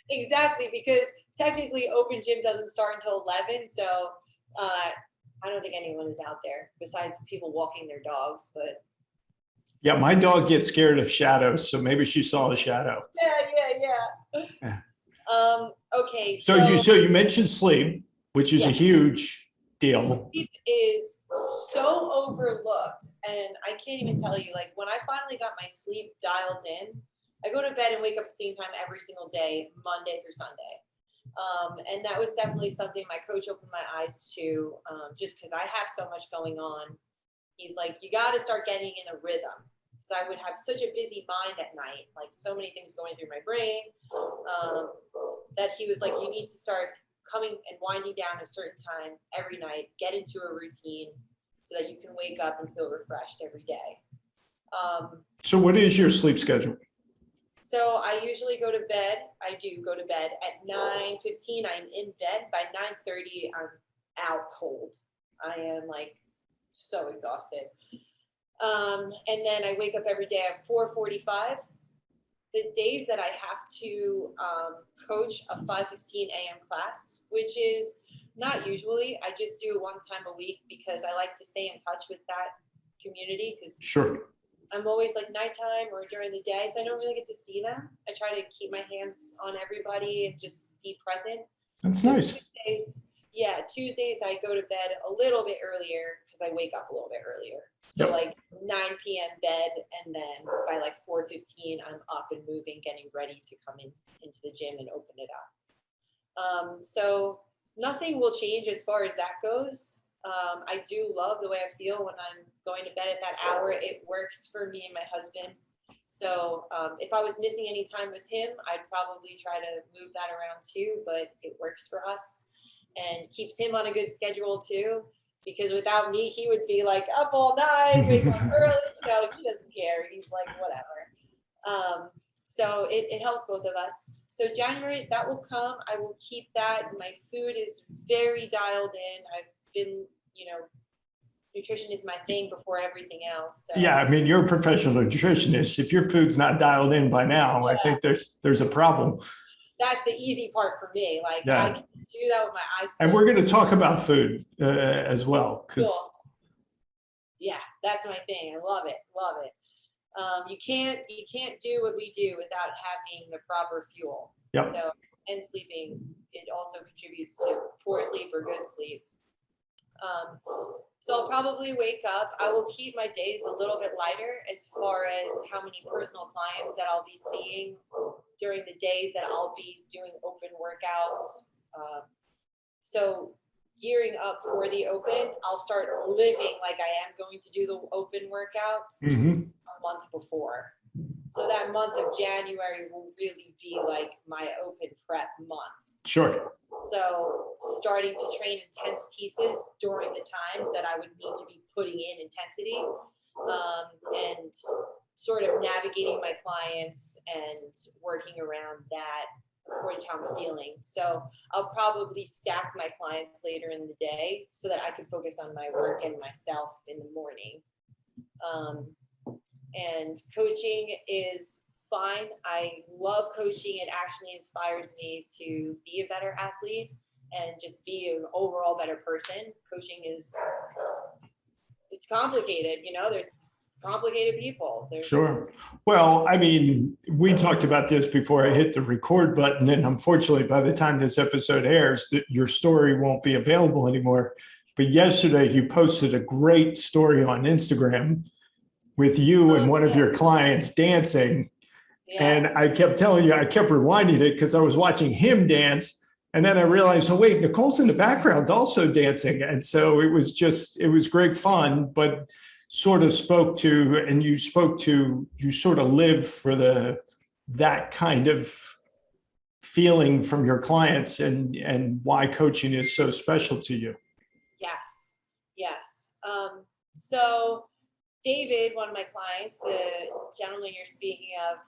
Speaker 2: Exactly, because technically open gym doesn't start until 11, so I don't think anyone is out there besides people walking their dogs. But
Speaker 1: yeah, my dog gets scared of shadows, so maybe she saw a shadow.
Speaker 2: Yeah. Okay.
Speaker 1: So you mentioned sleep, which is a huge deal.
Speaker 2: Sleep is so overlooked, and I can't even tell you. Like when I finally got my sleep dialed in, I go to bed and wake up at the same time every single day, Monday through Sunday. And that was definitely something my coach opened my eyes to, just because I have so much going on. He's like, you got to start getting in a rhythm, because I would have such a busy mind at night, like so many things going through my brain, that he was like, you need to start coming and winding down a certain time every night, get into a routine so that you can wake up and feel refreshed every day.
Speaker 1: So what is your sleep schedule?
Speaker 2: So I usually go to bed. I do go to bed at 9:15. I'm in bed. By 9:30, I'm out cold. I am like so exhausted. And then I wake up every day at 4:45. The days that I have to coach a 5:15 a.m. class, which is not usually, I just do it one time a week because I like to stay in touch with that community, because I'm always like nighttime or during the day, so I don't really get to see them. I try to keep my hands on everybody and just be present.
Speaker 1: That's nice.
Speaker 2: Tuesdays I go to bed a little bit earlier because I wake up a little bit earlier. So like 9 p.m. bed, and then by like 4:15 I'm up and moving, getting ready to come into the gym and open it up. So nothing will change as far as that goes. I do love the way I feel when I'm going to bed at that hour. It works for me and my husband. So if I was missing any time with him, I'd probably try to move that around too, but it works for us and keeps him on a good schedule too, because without me, he would be like up all night, wake up early. He doesn't care. He's like, whatever. So it helps both of us. So January, that will come. I will keep that. My food is very dialed in. I've been, nutrition is my thing before everything else. So.
Speaker 1: Yeah, I mean, you're a professional nutritionist. If your food's not dialed in by now, I think there's a problem.
Speaker 2: That's the easy part for me. Like
Speaker 1: Yeah.
Speaker 2: I can do that with my eyes closed.
Speaker 1: And we're going to talk about food as well, because
Speaker 2: cool. Yeah, that's my thing. I love it. Love it. You can't do what we do without having the proper fuel.
Speaker 1: Yep.
Speaker 2: So, and sleeping, it also contributes to poor sleep or good sleep. So I'll probably wake up. I will keep my days a little bit lighter as far as how many personal clients that I'll be seeing during the days that I'll be doing open workouts. So gearing up for the open, I'll start living like I am going to do the open workouts a month before. So that month of January will really be like my open prep month.
Speaker 1: Sure.
Speaker 2: So starting to train intense pieces during the times that I would need to be putting in intensity, and sort of navigating my clients and working around that according to how I'm feeling. So I'll probably stack my clients later in the day so that I can focus on my work and myself in the morning. And coaching is fine. I love coaching. It actually inspires me to be a better athlete and just be an overall better person. Coaching it's complicated, there's complicated people.
Speaker 1: Sure. Well, I mean, we talked about this before I hit the record button, and unfortunately, by the time this episode airs, your story won't be available anymore. But yesterday, you posted a great story on Instagram with you and one of your clients dancing. Yes. And I kept telling you, I kept rewinding it because I was watching him dance. And then I realized, oh, wait, Nicole's in the background also dancing. And so it was great fun, but sort of you sort of live for that kind of feeling from your clients and why coaching is so special to you.
Speaker 2: Yes. So David, one of my clients, the gentleman you're speaking of,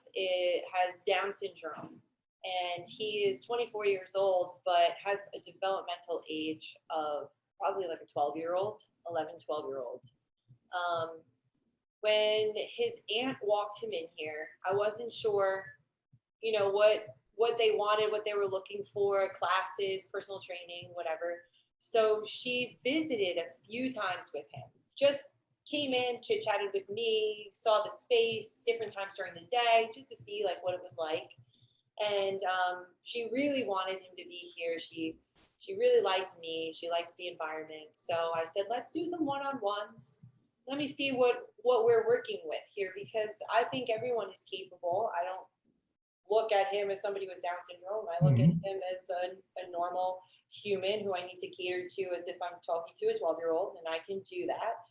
Speaker 2: has Down syndrome, and he is 24 years old, but has a developmental age of probably like a 12-year-old. When his aunt walked him in here, I wasn't sure, what they wanted, what they were looking for, classes, personal training, whatever. So she visited a few times with him, just came in, chit-chatted with me, saw the space different times during the day, just to see like what it was like. And she really wanted him to be here. She really liked me. She liked the environment. So I said, let's do some one-on-ones. Let me see what we're working with here, because I think everyone is capable. I don't look at him as somebody with Down syndrome. I look at him as a normal human who I need to cater to as if I'm talking to a 12-year-old, and I can do that.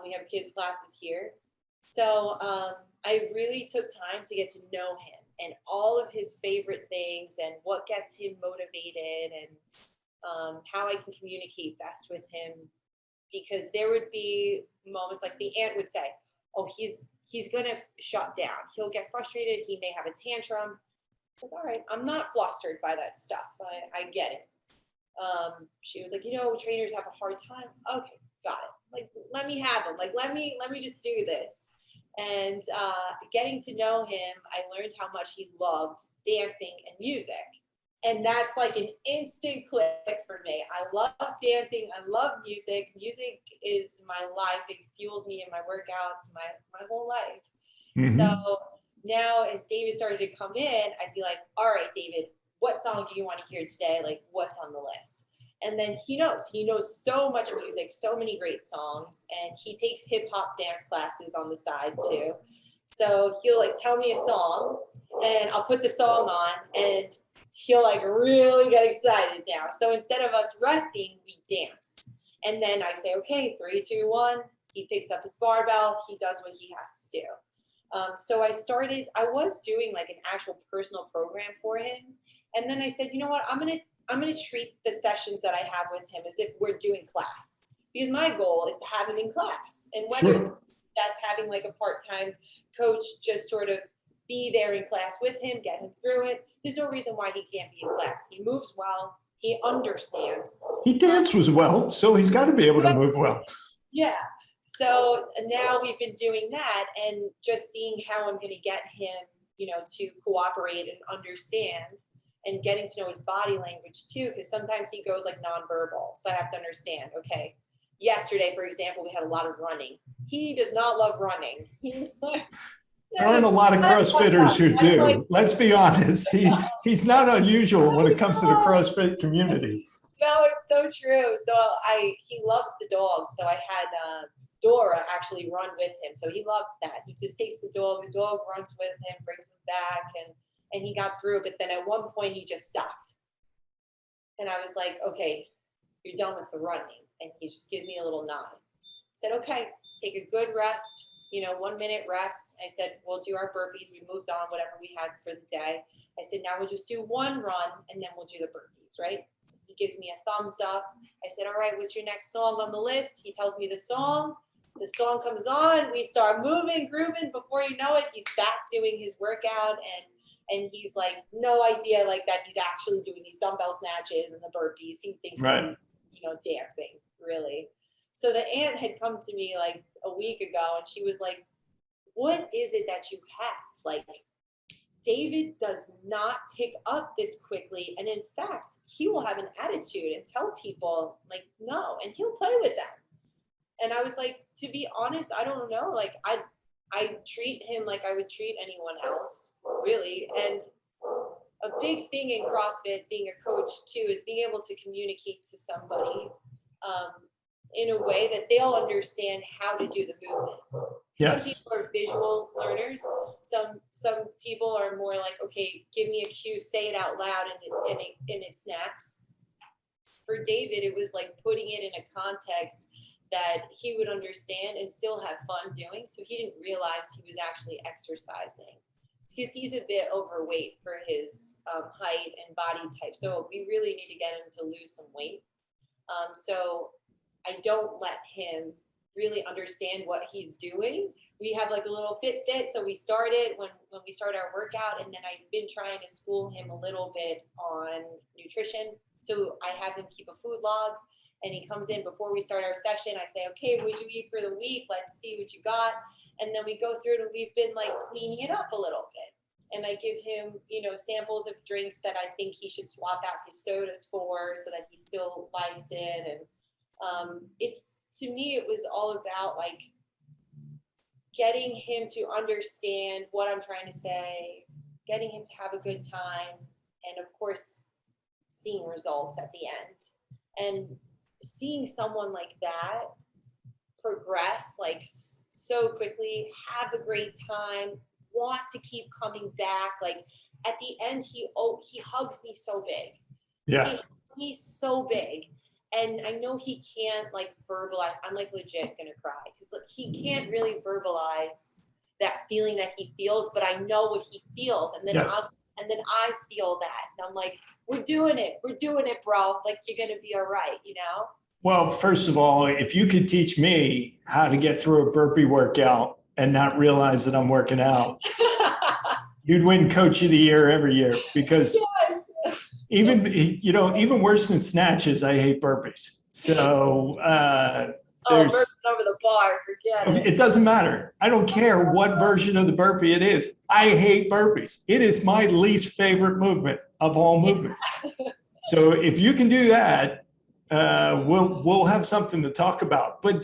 Speaker 2: We have kids classes here. So I really took time to get to know him and all of his favorite things and what gets him motivated, and how I can communicate best with him, because there would be moments like the aunt would say, oh, he's going to shut down. He'll get frustrated. He may have a tantrum. It's like, all right, I'm not flustered by that stuff. I get it. She was like, trainers have a hard time. Okay, got it. Like, let me have him. Like, let me just do this. And getting to know him, I learned how much he loved dancing and music. And that's like an instant click for me. I love dancing. I love music. Music is my life. It fuels me in my workouts, my whole life. So now as David started to come in, I'd be like, all right, David, what song do you want to hear today? Like, what's on the list? And then he knows so much music, so many great songs, and he takes hip hop dance classes on the side too. So he'll like tell me a song, and I'll put the song on, and he'll like really get excited now. So instead of us resting, we dance. And then I say, okay, 3, 2, 1. He picks up his barbell. He does what he has to do. So I was doing like an actual personal program for him. And then I said, you know what, I'm going to treat the sessions that I have with him as if we're doing class, because my goal is to have him in class. And whether that's having like a part-time coach just sort of be there in class with him, get him through it. There's no reason why he can't be in class. He moves well. He understands.
Speaker 1: He dances well, so he's got to be able to move well.
Speaker 2: Yeah. So now we've been doing that and just seeing how I'm going to get him, to cooperate and understand and getting to know his body language too. Because sometimes he goes like nonverbal. So I have to understand, okay, yesterday, for example, we had a lot of running. He does not love running. He's like,
Speaker 1: There aren't a lot of CrossFitters who do. Let's be honest. He's not unusual when it comes to the CrossFit community.
Speaker 2: No, it's so true. So he loves the dogs. So I had Dora actually run with him. So he loved that. He just takes the dog runs with him, brings him back, and he got through. But then at one point he just stopped. And I was like, okay, you're done with the running. And he just gives me a little nod. I said, okay, take a good rest, 1 minute rest. I said, we'll do our burpees. We moved on, whatever we had for the day. I said, now we'll just do one run and then we'll do the burpees, right? He gives me a thumbs up. I said, all right, what's your next song on the list? He tells me the song. The song comes on. We start moving, grooving. Before you know it, he's back doing his workout. And he's like, no idea like that he's actually doing these dumbbell snatches and the burpees. He thinks he's, dancing, really. So the aunt had come to me like a week ago and she was like, what is it that you have? Like, David does not pick up this quickly. And in fact, he will have an attitude and tell people like, no, and he'll play with them. And I was like, to be honest, I don't know. Like I treat him like I would treat anyone else, really. And a big thing in CrossFit, being a coach too, is being able to communicate to somebody in a way that they'll understand how to do the movement.
Speaker 1: Yes.
Speaker 2: Some people are visual learners. Some people are more like, okay, give me a cue, say it out loud, and it snaps. For David, it was like putting it in a context that he would understand and still have fun doing. So he didn't realize he was actually exercising because he's a bit overweight for his height and body type. So we really need to get him to lose some weight. So I don't let him really understand what he's doing. We have like a little Fitbit. So we started when we start our workout, and then I've been trying to school him a little bit on nutrition. So I have him keep a food log. And he comes in before we start our session. I say, okay, what'd you eat for the week? Let's see what you got. And then we go through it, and we've been like cleaning it up a little bit. And I give him, samples of drinks that I think he should swap out his sodas for so that he still likes it. And to me, it was all about like getting him to understand what I'm trying to say, getting him to have a good time, and of course, seeing results at the end. And seeing someone like that progress like so quickly, have a great time, want to keep coming back. Like at the end, he hugs me so big.
Speaker 1: Yeah.
Speaker 2: He hugs me so big. And I know he can't like verbalize. I'm like legit gonna cry because like he can't really verbalize that feeling that he feels, but I know what he feels. And then I feel that. And I'm like, we're doing it, bro. Like, you're going to be all right,
Speaker 1: Well, first of all, if you could teach me how to get through a burpee workout and not realize that I'm working out, you'd win Coach of the Year every year because even worse than snatches, I hate burpees. So
Speaker 2: burpees over the bar, forget it.
Speaker 1: It doesn't matter. I don't care what version of the burpee it is. I hate burpees. It is my least favorite movement of all movements. So if you can do that, we'll have something to talk about. But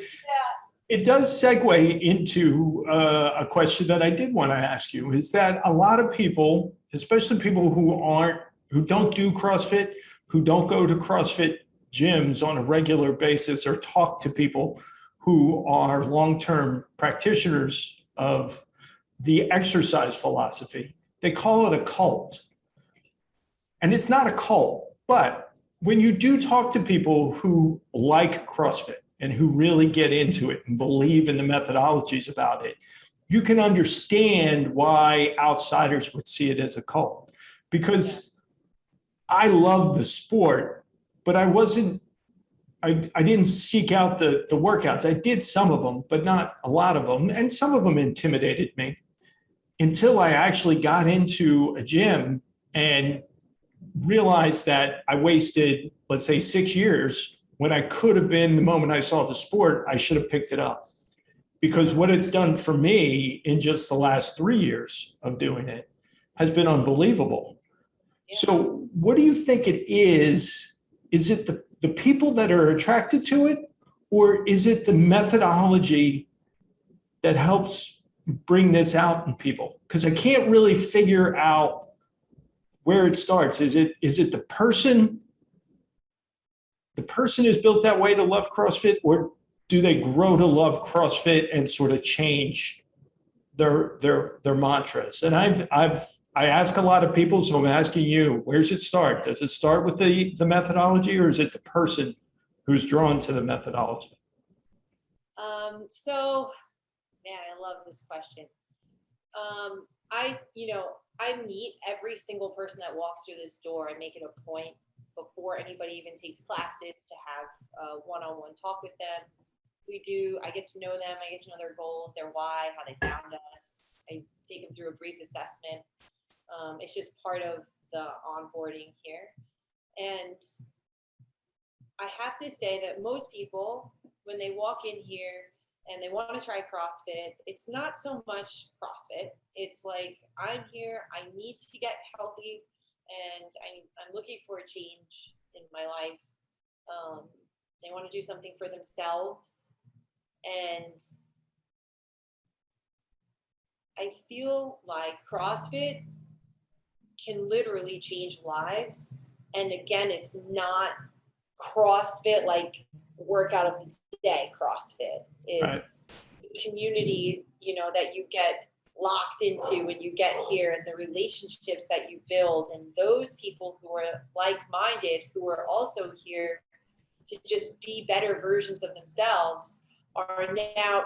Speaker 1: it does segue into a question that I did want to ask you, is that a lot of people, especially people who don't do CrossFit, who don't go to CrossFit gyms on a regular basis or talk to people who are long-term practitioners of the exercise philosophy, they call it a cult. And it's not a cult, but when you do talk to people who like CrossFit and who really get into it and believe in the methodologies about it, you can understand why outsiders would see it as a cult. Because I love the sport, but I didn't seek out the workouts. I did some of them, but not a lot of them. And some of them intimidated me until I actually got into a gym and realized that I wasted, let's say, 6 years when I could have been, the moment I saw the sport, I should have picked it up. Because what it's done for me in just the last 3 years of doing it has been unbelievable.
Speaker 2: Yeah.
Speaker 1: So what do you think it is? Is it the people that are attracted to it, or is it the methodology that helps bring this out in people? Because I can't really figure out where it starts. Is it the person? The person is built that way to love CrossFit, or do they grow to love CrossFit and sort of change their mantras? And I ask a lot of people, so I'm asking you, where's it start? Does it start with the methodology, or is it the person who's drawn to the methodology?
Speaker 2: So, man, I love this question. I meet every single person that walks through this door. I make it a point before anybody even takes classes to have a one-on-one talk with them. I get to know them. I get to know their goals, their why, how they found us. I take them through a brief assessment. It's just part of the onboarding here. And I have to say that most people, when they walk in here and they want to try CrossFit, it's not so much CrossFit. It's like, I'm here, I need to get healthy, and I'm looking for a change in my life. They want to do something for themselves. And I feel like CrossFit can literally change lives. And again, it's not CrossFit like workout of the day CrossFit. It's the community, that you get locked into when you get here, and the relationships that you build, and those people who are like-minded, who are also here to just be better versions of themselves,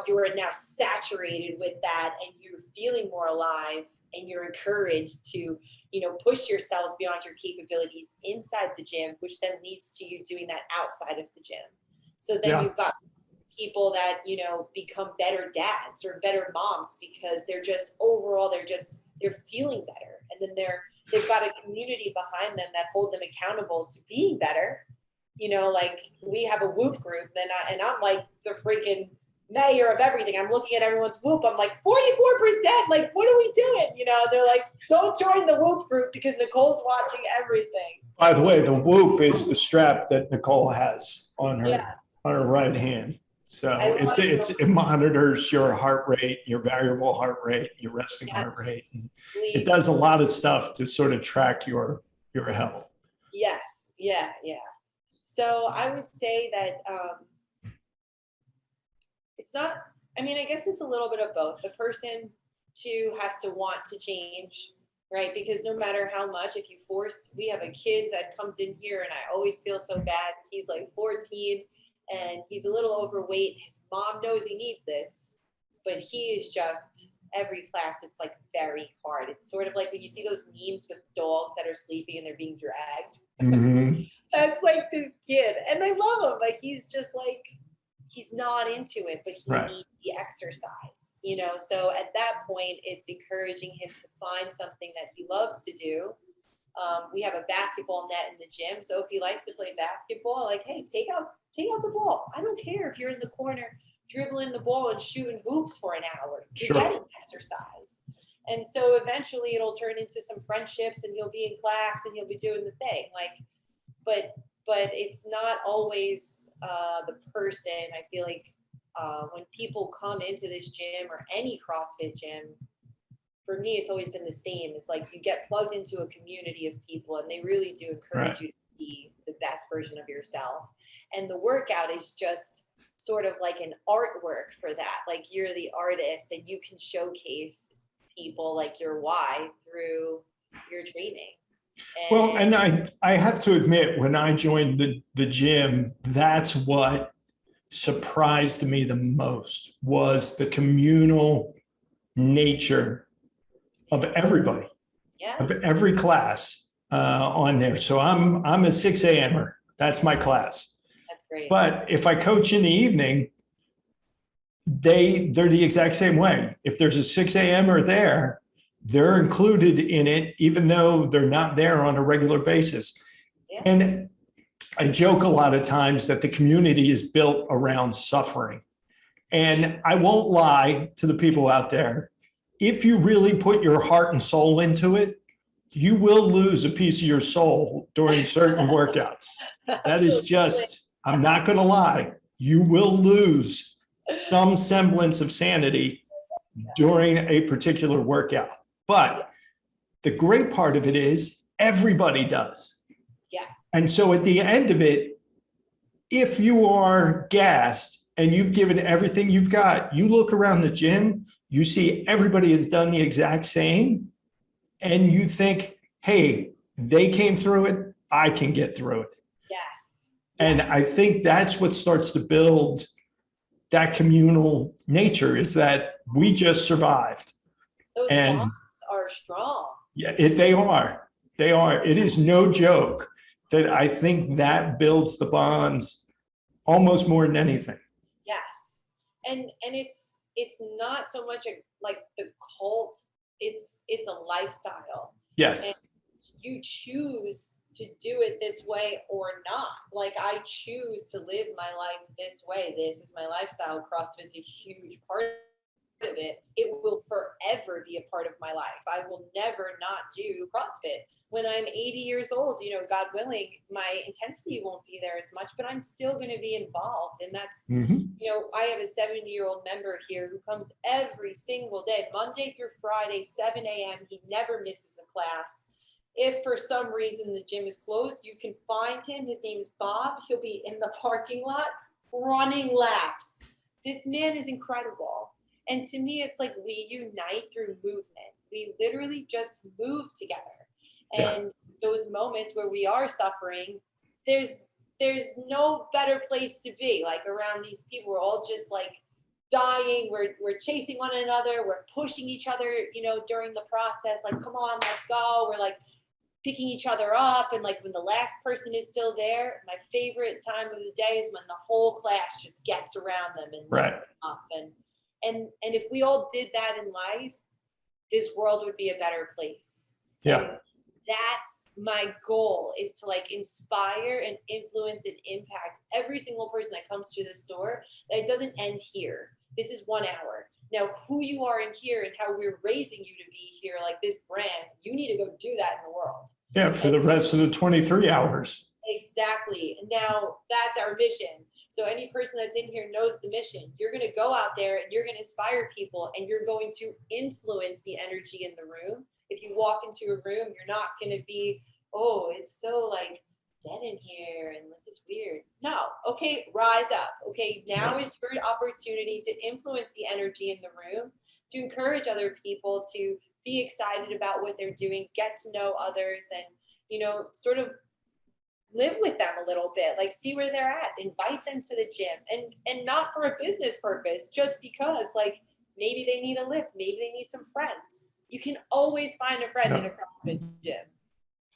Speaker 2: you are now saturated with that, and you're feeling more alive, and you're encouraged to, push yourselves beyond your capabilities inside the gym, which then leads to you doing that outside of the gym. So then you've got people that, become better dads or better moms because they're feeling better. And then they've got a community behind them that hold them accountable to being better. Like we have a Whoop group, and I'm like the freaking mayor of everything. I'm looking at everyone's Whoop. I'm like 44%. Like, what are we doing? They're like, don't join the Whoop group because Nicole's watching everything.
Speaker 1: By the way, the Whoop is the strap that Nicole has on her right hand. So it monitors your heart rate, your variable heart rate, your resting heart rate. And it does a lot of stuff to sort of track your health.
Speaker 2: Yes. Yeah. So I would say that it's not, I guess it's a little bit of both. The person too has to want to change, right? Because no matter how much, if you force, we have a kid that comes in here and I always feel so bad. He's like 14 and he's a little overweight. His mom knows he needs this, but he is just, every class, it's like very hard. It's sort of like when you see those memes with dogs that are sleeping and they're being dragged.
Speaker 1: Mm-hmm.
Speaker 2: That's like this kid. And I love him. Like, he's just like, he's not into it, but he needs the exercise, So at that point, it's encouraging him to find something that he loves to do. We have a basketball net in the gym. So if he likes to play basketball, like, hey, take out the ball. I don't care if you're in the corner dribbling the ball and shooting hoops for an hour. You're getting exercise. And so eventually it'll turn into some friendships and you'll be in class and you'll be doing the thing. Like, but it's not always the person. I feel like when people come into this gym or any CrossFit gym, for me, it's always been the same. It's like you get plugged into a community of people and they really do encourage you to be the best version of yourself. And the workout is just sort of like an artwork for that. Like, you're the artist and you can showcase people like your why through your training.
Speaker 1: And I have to admit, when I joined the gym, that's what surprised me the most, was the communal nature of everybody, of every class on there. So I'm a 6 a.m.er. That's my class.
Speaker 2: That's great.
Speaker 1: But if I coach in the evening, they're the exact same way. If there's a 6 a.m.er there, they're included in it, even though they're not there on a regular basis. Yeah. And I joke a lot of times that the community is built around suffering. And I won't lie to the people out there. If you really put your heart and soul into it, you will lose a piece of your soul during certain workouts. That is just, I'm not going to lie. You will lose some semblance of sanity during a particular workout. But the great part of it is everybody does.
Speaker 2: Yeah.
Speaker 1: And so at the end of it, if you are gassed and you've given everything you've got, you look around the gym, you see everybody has done the exact same, and you think, hey, they came through it, I can get through it.
Speaker 2: Yes.
Speaker 1: And I think that's what starts to build that communal nature, is that we just survived.
Speaker 2: Those
Speaker 1: and
Speaker 2: bonds are strong.
Speaker 1: Yeah, they are. They are. It is no joke that I think that builds the bonds almost more than anything.
Speaker 2: Yes. And it's not so much like the cult, it's a lifestyle.
Speaker 1: Yes.
Speaker 2: And you choose to do it this way or not. Like, I choose to live my life this way. This is my lifestyle. CrossFit's a huge part of it. It will forever be a part of my life. I will never not do CrossFit. When I'm 80 years old, God willing, my intensity won't be there as much, but I'm still going to be involved. And that's, I have a 70-year-old member here who comes every single day, Monday through Friday, 7 a.m. He never misses a class. If for some reason the gym is closed, you can find him. His name is Bob. He'll be in the parking lot running laps. This man is incredible. And to me, it's like we unite through movement. We literally just move together. And those moments where we are suffering, there's no better place to be. Like, around these people, we're all just like dying. We're chasing one another. We're pushing each other, during the process. Like, come on, let's go. We're like picking each other up. And like, when the last person is still there, my favorite time of the day is when the whole class just gets around them and lifts them up. And if we all did that in life, this world would be a better place.
Speaker 1: Yeah.
Speaker 2: And that's my goal, is to like inspire and influence and impact every single person that comes to the store, that it doesn't end here. This is 1 hour. Now, who you are in here and how we're raising you to be here, like this brand, you need to go do that in the world.
Speaker 1: Yeah, for the rest of the 23 hours.
Speaker 2: Exactly. And now that's our mission. So any person that's in here knows the mission. You're going to go out there and you're going to inspire people, and you're going to influence the energy in the room. If you walk into a room, you're not going to be, oh, it's so like dead in here and this is weird. No. Okay, rise up. Okay, now is your opportunity to influence the energy in the room, to encourage other people to be excited about what they're doing, get to know others, and, sort of live with them a little bit, like see where they're at, invite them to the gym, and not for a business purpose, just because like maybe they need a lift, maybe they need some friends. You can always find a friend in a CrossFit gym.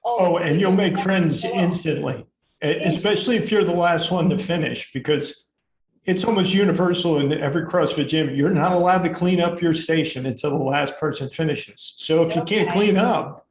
Speaker 2: Always.
Speaker 1: And you'll make friends instantly, especially if you're the last one to finish, because it's almost universal in every CrossFit gym. You're not allowed to clean up your station until the last person finishes. So if you can't clean up,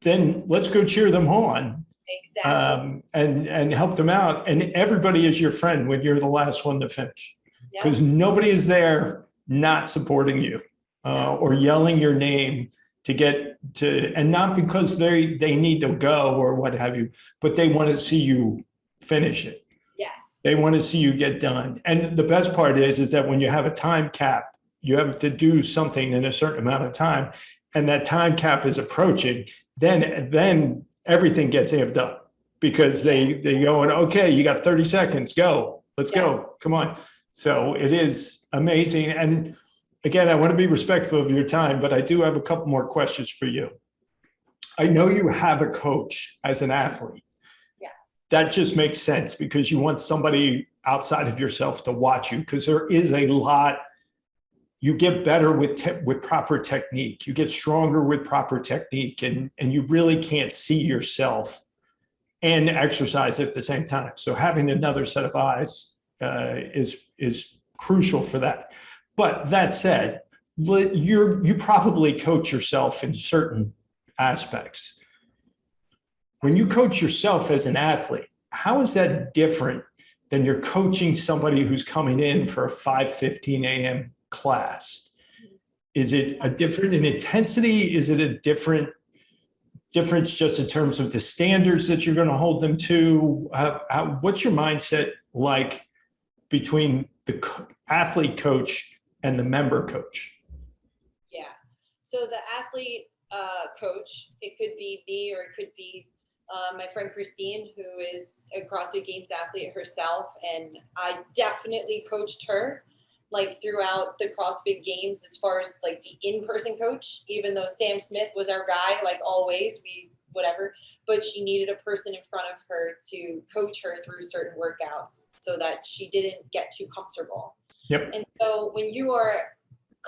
Speaker 1: then let's go cheer them on.
Speaker 2: Exactly.
Speaker 1: And help them out. And everybody is your friend when you're the last one to finish, because nobody is there not supporting you or yelling your name to get to, and not because they need to go or what have you, but they want to see you finish it.
Speaker 2: Yes.
Speaker 1: They want to see you get done. And the best part is that when you have a time cap, you have to do something in a certain amount of time, and that time cap is approaching, then everything gets amped up, because they go, okay, you got 30 seconds, go, let's go, come on. So it is amazing. And again, I want to be respectful of your time, but I do have a couple more questions for you. I know you have a coach as an athlete.
Speaker 2: Yeah.
Speaker 1: That just makes sense, because you want somebody outside of yourself to watch you, because there is a lot. You get better with proper technique. You get stronger with proper technique, and you really can't see yourself and exercise at the same time. So having another set of eyes is crucial for that. But that said, you probably coach yourself in certain aspects. When you coach yourself as an athlete, how is that different than you're coaching somebody who's coming in for a 5:15 a.m. class? Is it a different in intensity? Is it a difference just in terms of the standards that you're going to hold them to? What's your mindset like between the athlete coach and the member coach?
Speaker 2: Yeah. So the athlete coach, it could be me, or it could be my friend Christine, who is a CrossFit Games athlete herself. And I definitely coached her like throughout the CrossFit Games as far as like the in-person coach, even though Sam Smith was our guy, like always, whatever, but she needed a person in front of her to coach her through certain workouts so that she didn't get too comfortable.
Speaker 1: Yep.
Speaker 2: And so when you are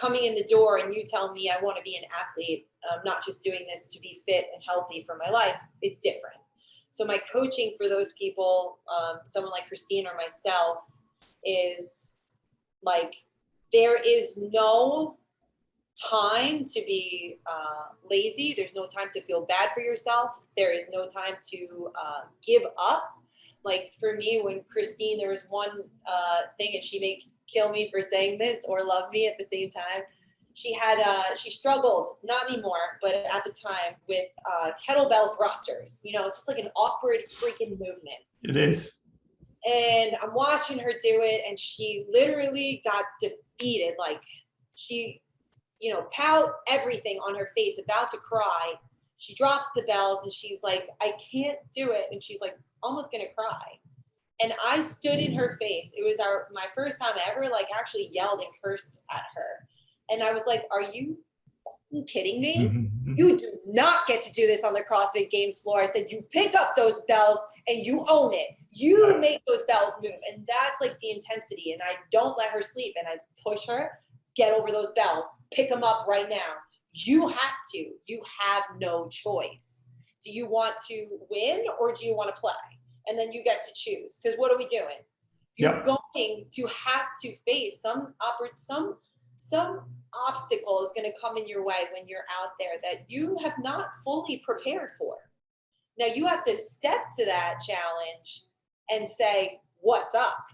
Speaker 2: coming in the door and you tell me I want to be an athlete, I'm not just doing this to be fit and healthy for my life, it's different. So my coaching for those people, someone like Christine or myself, is like, there is no time to be lazy. There's no time to feel bad for yourself. There is no time to give up. Like for me, when Christine, there was one thing, and she may kill me for saying this or love me at the same time. She struggled, not anymore, but at the time, with kettlebell thrusters. You know, it's just like an awkward freaking movement.
Speaker 1: It is.
Speaker 2: And I'm watching her do it, and she literally got defeated. Like she, pout, everything on her face, about to cry. She drops the bells and she's like, I can't do it. And she's like almost gonna cry. And I stood in her face. It was my first time I ever like actually yelled and cursed at her. And I was like, are you kidding me?
Speaker 1: Mm-hmm.
Speaker 2: You do not get to do this on the CrossFit Games floor. I said, you pick up those bells and you own it. You make those bells move. And that's like the intensity. And I don't let her sleep. And I push her, get over those bells, pick them up right now. You have to. You have no choice. Do you want to win or do you want to play? And then you get to choose. Because what are we doing? You're going to have to face some obstacle is going to come in your way when you're out there that you have not fully prepared for. Now you have to step to that challenge and say, what's up?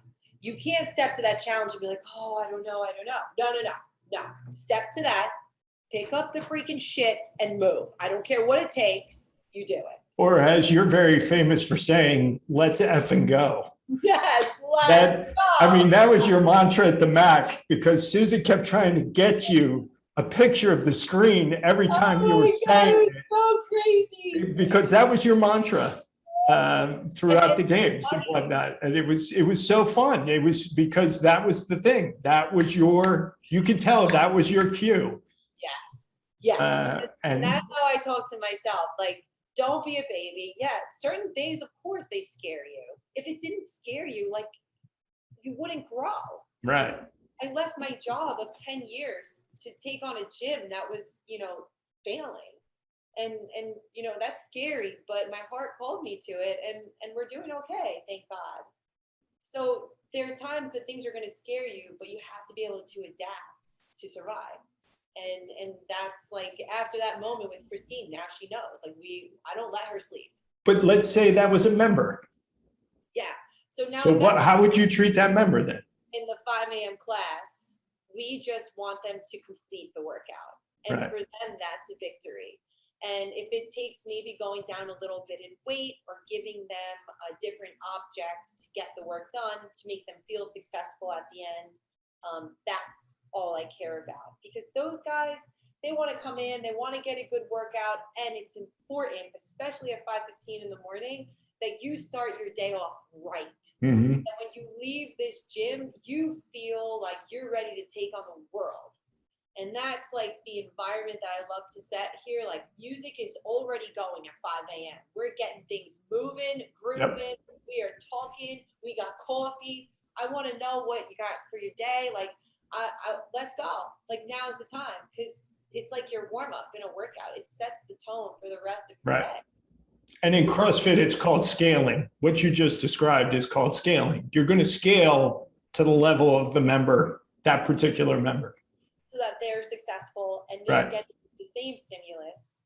Speaker 2: You can't step to that challenge and be like, oh, I don't know. No. Step to that, pick up the freaking shit and move. I don't care what it takes. You do it.
Speaker 1: Or as you're very famous for saying, let's effing go.
Speaker 2: Yes, let's go.
Speaker 1: I mean, that was your mantra at the Mac, because Susan kept trying to get you a picture of the screen every time you were saying
Speaker 2: it. So crazy.
Speaker 1: Because that was your mantra throughout the games and whatnot. And it was so fun. It was because that was the thing. That was you could tell that was your cue.
Speaker 2: Yes. And that's how I talk to myself. Like, don't be a baby. Yeah, certain things, of course, they scare you. If it didn't scare you, like, you wouldn't grow.
Speaker 1: Right.
Speaker 2: I left my job of 10 years to take on a gym that was, failing. And that's scary, but my heart called me to it, and we're doing okay, thank God. So there are times that things are going to scare you, but you have to be able to adapt to survive. And that's like, after that moment with Christine, now she knows, like, I don't let her sleep.
Speaker 1: But let's say that was a member.
Speaker 2: Yeah. So now,
Speaker 1: how would you treat that member then?
Speaker 2: In the 5 a.m. class, we just want them to complete the workout. And for them, that's a victory. And if it takes maybe going down a little bit in weight or giving them a different object to get the work done, to make them feel successful at the end, that's all I care about. Because those guys, they want to come in, they want to get a good workout, and it's important, especially at 5:15 in the morning, that you start your day off right.
Speaker 1: Mm-hmm.
Speaker 2: And when you leave this gym, you feel like you're ready to take on the world. And that's like the environment that I love to set here. Like, music is already going at 5 a.m. We're getting things moving, grooving. Yep. We are talking. We got coffee. I want to know what you got for your day. Like, let's go. Like, now's the time, because it's like your warm up in a workout. It sets the tone for the rest of the day.
Speaker 1: And in CrossFit, it's called scaling. What you just described is called scaling. You're going to scale to the level of the member, that particular member,
Speaker 2: so that they're successful and they're getting the same stimulus.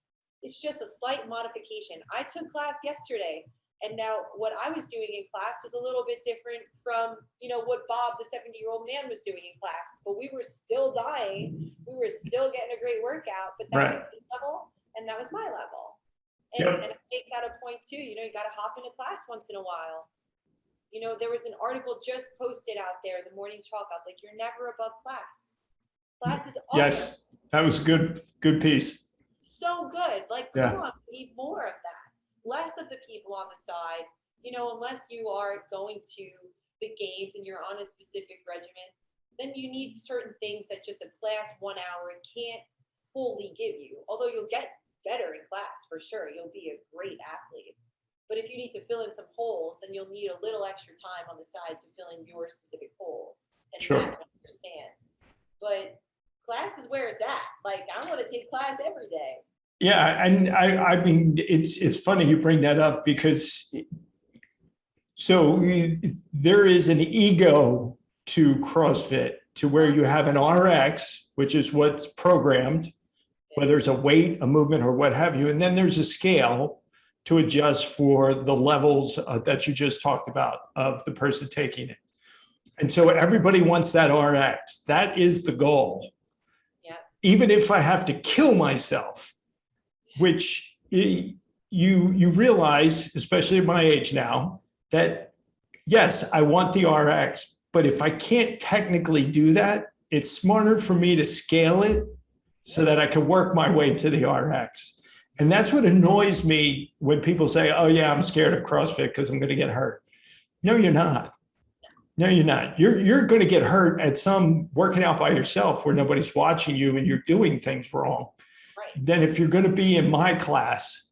Speaker 2: It's just a slight modification. I took class yesterday And now what I was doing in class was a little bit different from, what Bob, the 70-year-old man, was doing in class. But we were still dying. We were still getting a great workout, but that was his level and that was my level. And I make that a point too. You got to hop into class once in a while. There was an article just posted out there, the morning chalk up, like, you're never above class. Class is awesome. Yes,
Speaker 1: that was a good piece.
Speaker 2: So good. Like, come on, we need more of that. Less of the people on the side, unless you are going to the games and you're on a specific regimen, then you need certain things that just a class 1 hour can't fully give you. Although you'll get better in class for sure. You'll be a great athlete. But if you need to fill in some holes, then you'll need a little extra time on the side to fill in your specific holes. And
Speaker 1: sure.
Speaker 2: That I understand. But class is where it's at. Like, I want to take class every day.
Speaker 1: Yeah, and I mean, it's funny you bring that up because there is an ego to CrossFit to where you have an RX, which is what's programmed, whether it's a weight, a movement, or what have you, and then there's a scale to adjust for the levels that you just talked about of the person taking it. And so everybody wants that RX. That is the goal.
Speaker 2: Yeah.
Speaker 1: Even if I have to kill myself, which you realize, especially at my age now, that yes, I want the RX, but if I can't technically do that, it's smarter for me to scale it so that I can work my way to the RX. And that's what annoys me when people say, oh yeah, I'm scared of CrossFit because I'm going to get hurt. No, you're not. No, you're not. You're going to get hurt at some working out by yourself where nobody's watching you and you're doing things wrong.
Speaker 2: Right.
Speaker 1: Then if you're going to be in my class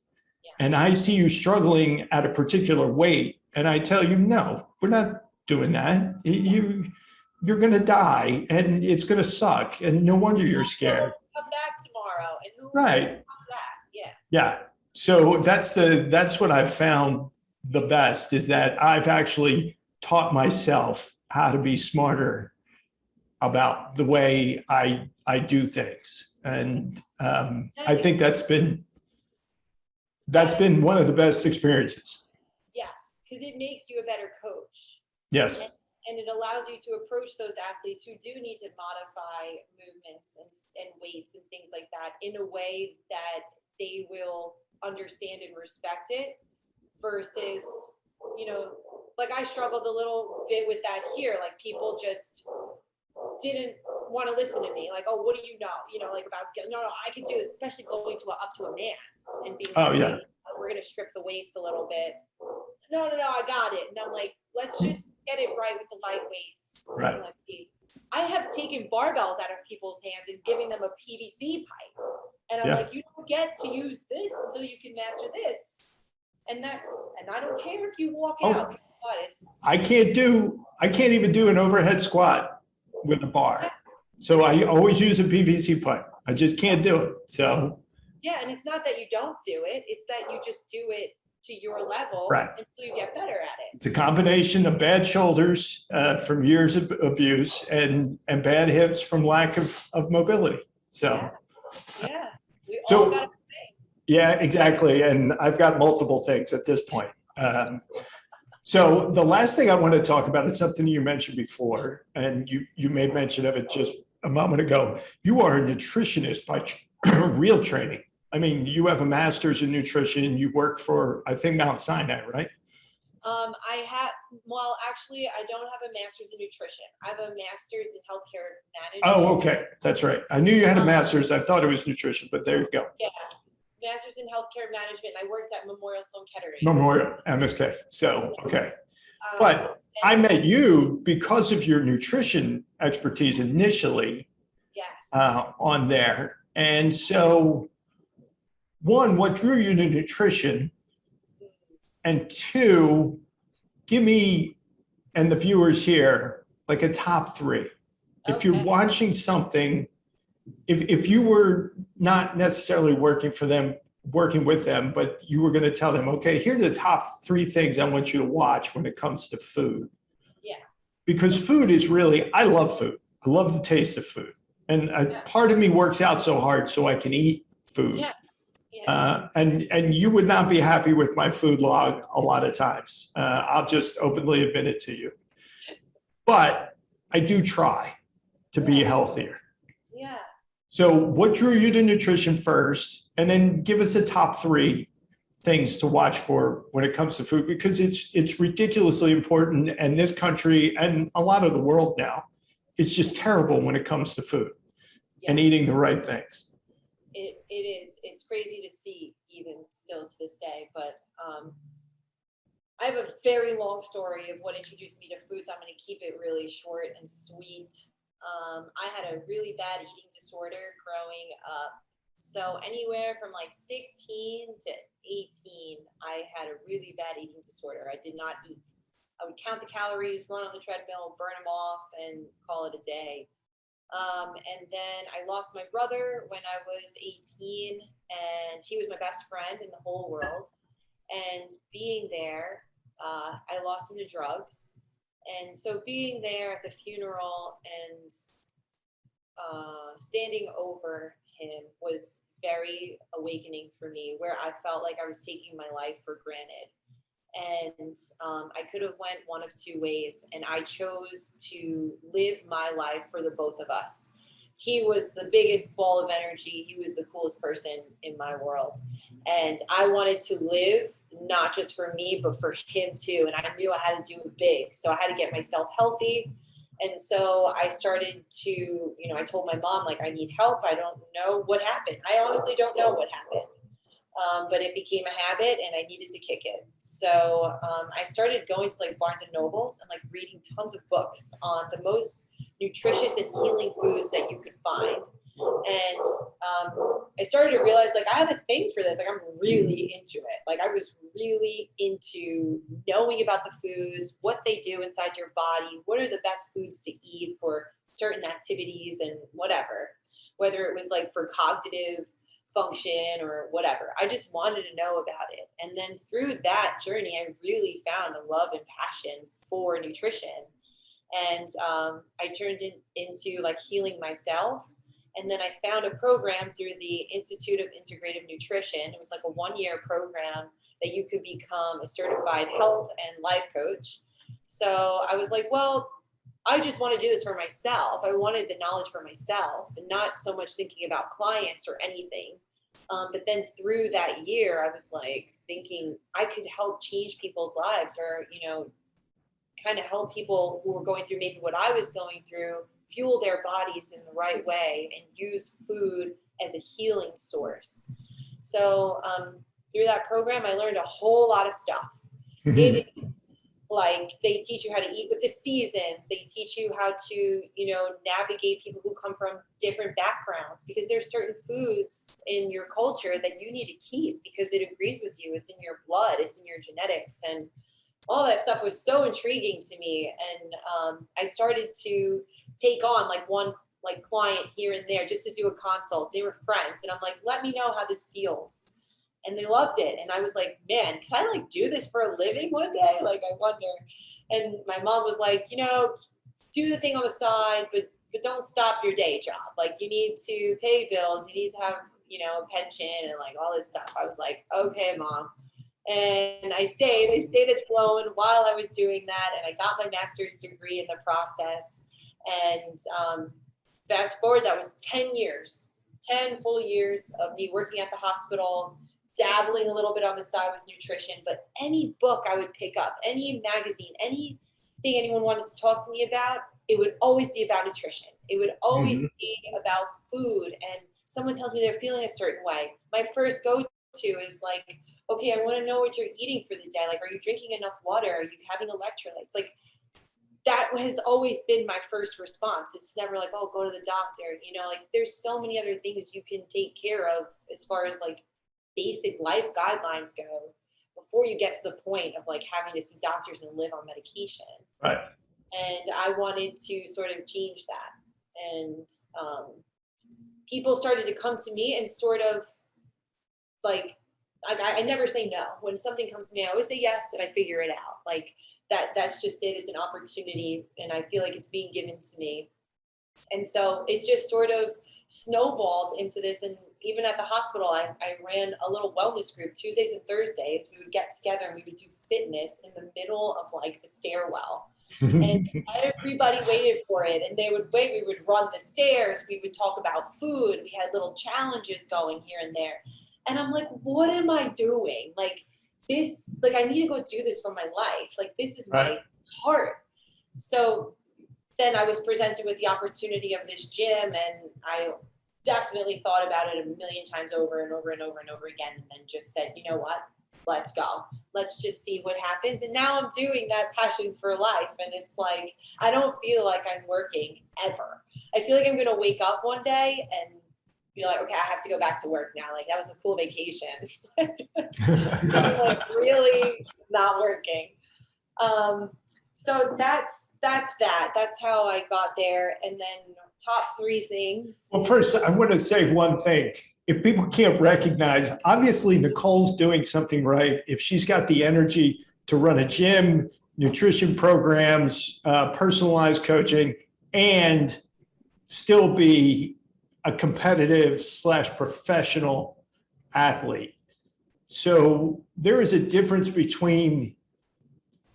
Speaker 1: and I see you struggling at a particular weight and I tell you, no, we're not doing that. You're going to die and it's going to suck. And no wonder you're scared.
Speaker 2: Come back tomorrow. And who
Speaker 1: right.
Speaker 2: that? Yeah.
Speaker 1: Yeah. So that's what I've found the best is that I've actually taught myself how to be smarter about the way I do things. And I think that's been one of the best experiences.
Speaker 2: Yes, because it makes you a better coach.
Speaker 1: Yes.
Speaker 2: And it allows you to approach those athletes who do need to modify movements and weights and things like that in a way that they will understand and respect it versus, like I struggled a little bit with that here. Like people just didn't want to listen to me. Like, oh, what do you know? Like about skill. No, I could do this, especially going up to a man and being like,
Speaker 1: yeah.
Speaker 2: We're going to strip the weights a little bit. No, I got it. And I'm like, let's just get it right with the light weights.
Speaker 1: Right.
Speaker 2: I have taken barbells out of people's hands and giving them a PVC pipe. And I'm like, you don't get to use this until you can master this. And I don't care if you walk out. But
Speaker 1: I can't even do an overhead squat with a bar. Yeah. So I always use a PVC pipe. I just can't do it. So.
Speaker 2: Yeah. And it's not that you don't do it. It's that you just do it to your level until you get better at it.
Speaker 1: It's a combination of bad shoulders from years of abuse and bad hips from lack of mobility. So.
Speaker 2: Yeah. We all got to think.
Speaker 1: Yeah, exactly. And I've got multiple things at this point. So the last thing I want to talk about is something you mentioned before, and you made mention of it just a moment ago. You are a nutritionist by real training. I mean, you have a master's in nutrition. You work for, I think, Mount Sinai, right?
Speaker 2: Actually, I don't have a master's in nutrition. I have a master's in healthcare management.
Speaker 1: Oh, okay. That's right. I knew you had a master's. I thought it was nutrition, but there you go.
Speaker 2: Yeah. Master's in healthcare management. I worked at Memorial Sloan Kettering.
Speaker 1: Memorial, MSK. So, okay. But I met you because of your nutrition expertise initially.
Speaker 2: Yes.
Speaker 1: On there. And so, one, what drew you to nutrition? And two, give me and the viewers here like a top three. Okay. If you're watching something, if you were not necessarily working with them, but you were going to tell them, okay, here are the top three things I want you to watch when it comes to food.
Speaker 2: Yeah.
Speaker 1: Because food is really, I love food. I love the taste of food. And part of me works out so hard so I can eat food.
Speaker 2: Yeah.
Speaker 1: And you would not be happy with my food log a lot of times. I'll just openly admit it to you. But I do try to be healthier.
Speaker 2: Yeah.
Speaker 1: So what drew you to nutrition first? And then give us a top 3 things to watch for when it comes to food, because it's ridiculously important. And this country and a lot of the world now, it's just terrible when it comes to food and eating the right things.
Speaker 2: It is. It's crazy to see even still to this day, but I have a very long story of what introduced me to food, so I'm going to keep it really short and sweet. I had a really bad eating disorder growing up. So anywhere from like 16 to 18, I had a really bad eating disorder. I did not eat. I would count the calories, run on the treadmill, burn them off, and call it a day. And then I lost my brother when I was 18, and he was my best friend in the whole world. And being there, I lost him to drugs. And so being there at the funeral and standing over him was very awakening for me, where I felt like I was taking my life for granted. And I could have went one of 2 ways, and I chose to live my life for the both of us. He was the biggest ball of energy. He was the coolest person in my world. And I wanted to live not just for me, but for him too. And I knew I had to do it big. So I had to get myself healthy. And so I started to, I told my mom, like, I need help. I don't know what happened. I honestly don't know what happened. But it became a habit and I needed to kick it. So I started going to like Barnes and Nobles and like reading tons of books on the most nutritious and healing foods that you could find. And I started to realize like I have a thing for this. Like I'm really into it. Like I was really into knowing about the foods, what they do inside your body, what are the best foods to eat for certain activities and whatever, whether it was like for cognitive function or whatever. I just wanted to know about it. And then through that journey, I really found a love and passion for nutrition. And I turned into like healing myself. And then I found a program through the Institute of Integrative Nutrition. It was like a 1-year program that you could become a certified health and life coach. So I was like, well, I just want to do this for myself. I wanted the knowledge for myself and not so much thinking about clients or anything. But then through that year, I was like thinking I could help change people's lives or, kind of help people who were going through maybe what I was going through, fuel their bodies in the right way and use food as a healing source. So through that program, I learned a whole lot of stuff. It is like they teach you how to eat with the seasons. They teach you how to, navigate people who come from different backgrounds, because there's certain foods in your culture that you need to keep because it agrees with you. It's in your blood. It's in your genetics. And all that stuff was so intriguing to me. And I started to take on like one like client here and there just to do a consult. They were friends. And I'm like, let me know how this feels. And they loved it. And I was like, man, can I like do this for a living one day? Like, I wonder. And my mom was like, do the thing on the side, but don't stop your day job. Like you need to pay bills. You need to have, a pension and like all this stuff. I was like, okay, Mom. And I stayed at Sloan while I was doing that. And I got my master's degree in the process. And fast forward, that was 10 years, 10 full years of me working at the hospital, dabbling a little bit on the side with nutrition. But any book I would pick up, any magazine, anything anyone wanted to talk to me about, it would always be about nutrition. It would always be about food. And someone tells me they're feeling a certain way. My first go-to is like, okay, I want to know what you're eating for the day. Like, are you drinking enough water? Are you having electrolytes? Like, that has always been my first response. It's never like, oh, go to the doctor. Like there's so many other things you can take care of as far as like basic life guidelines go before you get to the point of like having to see doctors and live on medication.
Speaker 1: Right.
Speaker 2: And I wanted to sort of change that. And people started to come to me and sort of like, I never say no. When something comes to me, I always say yes, and I figure it out. Like that's just it. It's an opportunity, and I feel like it's being given to me. And so it just sort of snowballed into this. And even at the hospital, I ran a little wellness group Tuesdays and Thursdays. We would get together and we would do fitness in the middle of like the stairwell. And everybody waited for it, and they would wait. We would run the stairs. We would talk about food. We had little challenges going here and there. And I'm like, what am I doing? Like this, like I need to go do this for my life. Like this is my heart. So then I was presented with the opportunity of this gym, and I definitely thought about it a million times over and over and over and over again, and then just said, you know what? Let's go. Let's just see what happens. And now I'm doing that passion for life. And it's like, I don't feel like I'm working ever. I feel like I'm going to wake up one day and be like, okay, I have to go back to work now. Like that was a cool vacation. I'm like really not working. So that's that. That's how I got there. And then top 3 things.
Speaker 1: Well, first, I want to say one thing. If people can't recognize, obviously Nicole's doing something right. If she's got the energy to run a gym, nutrition programs, personalized coaching, and still be a competitive / professional athlete. So there is a difference between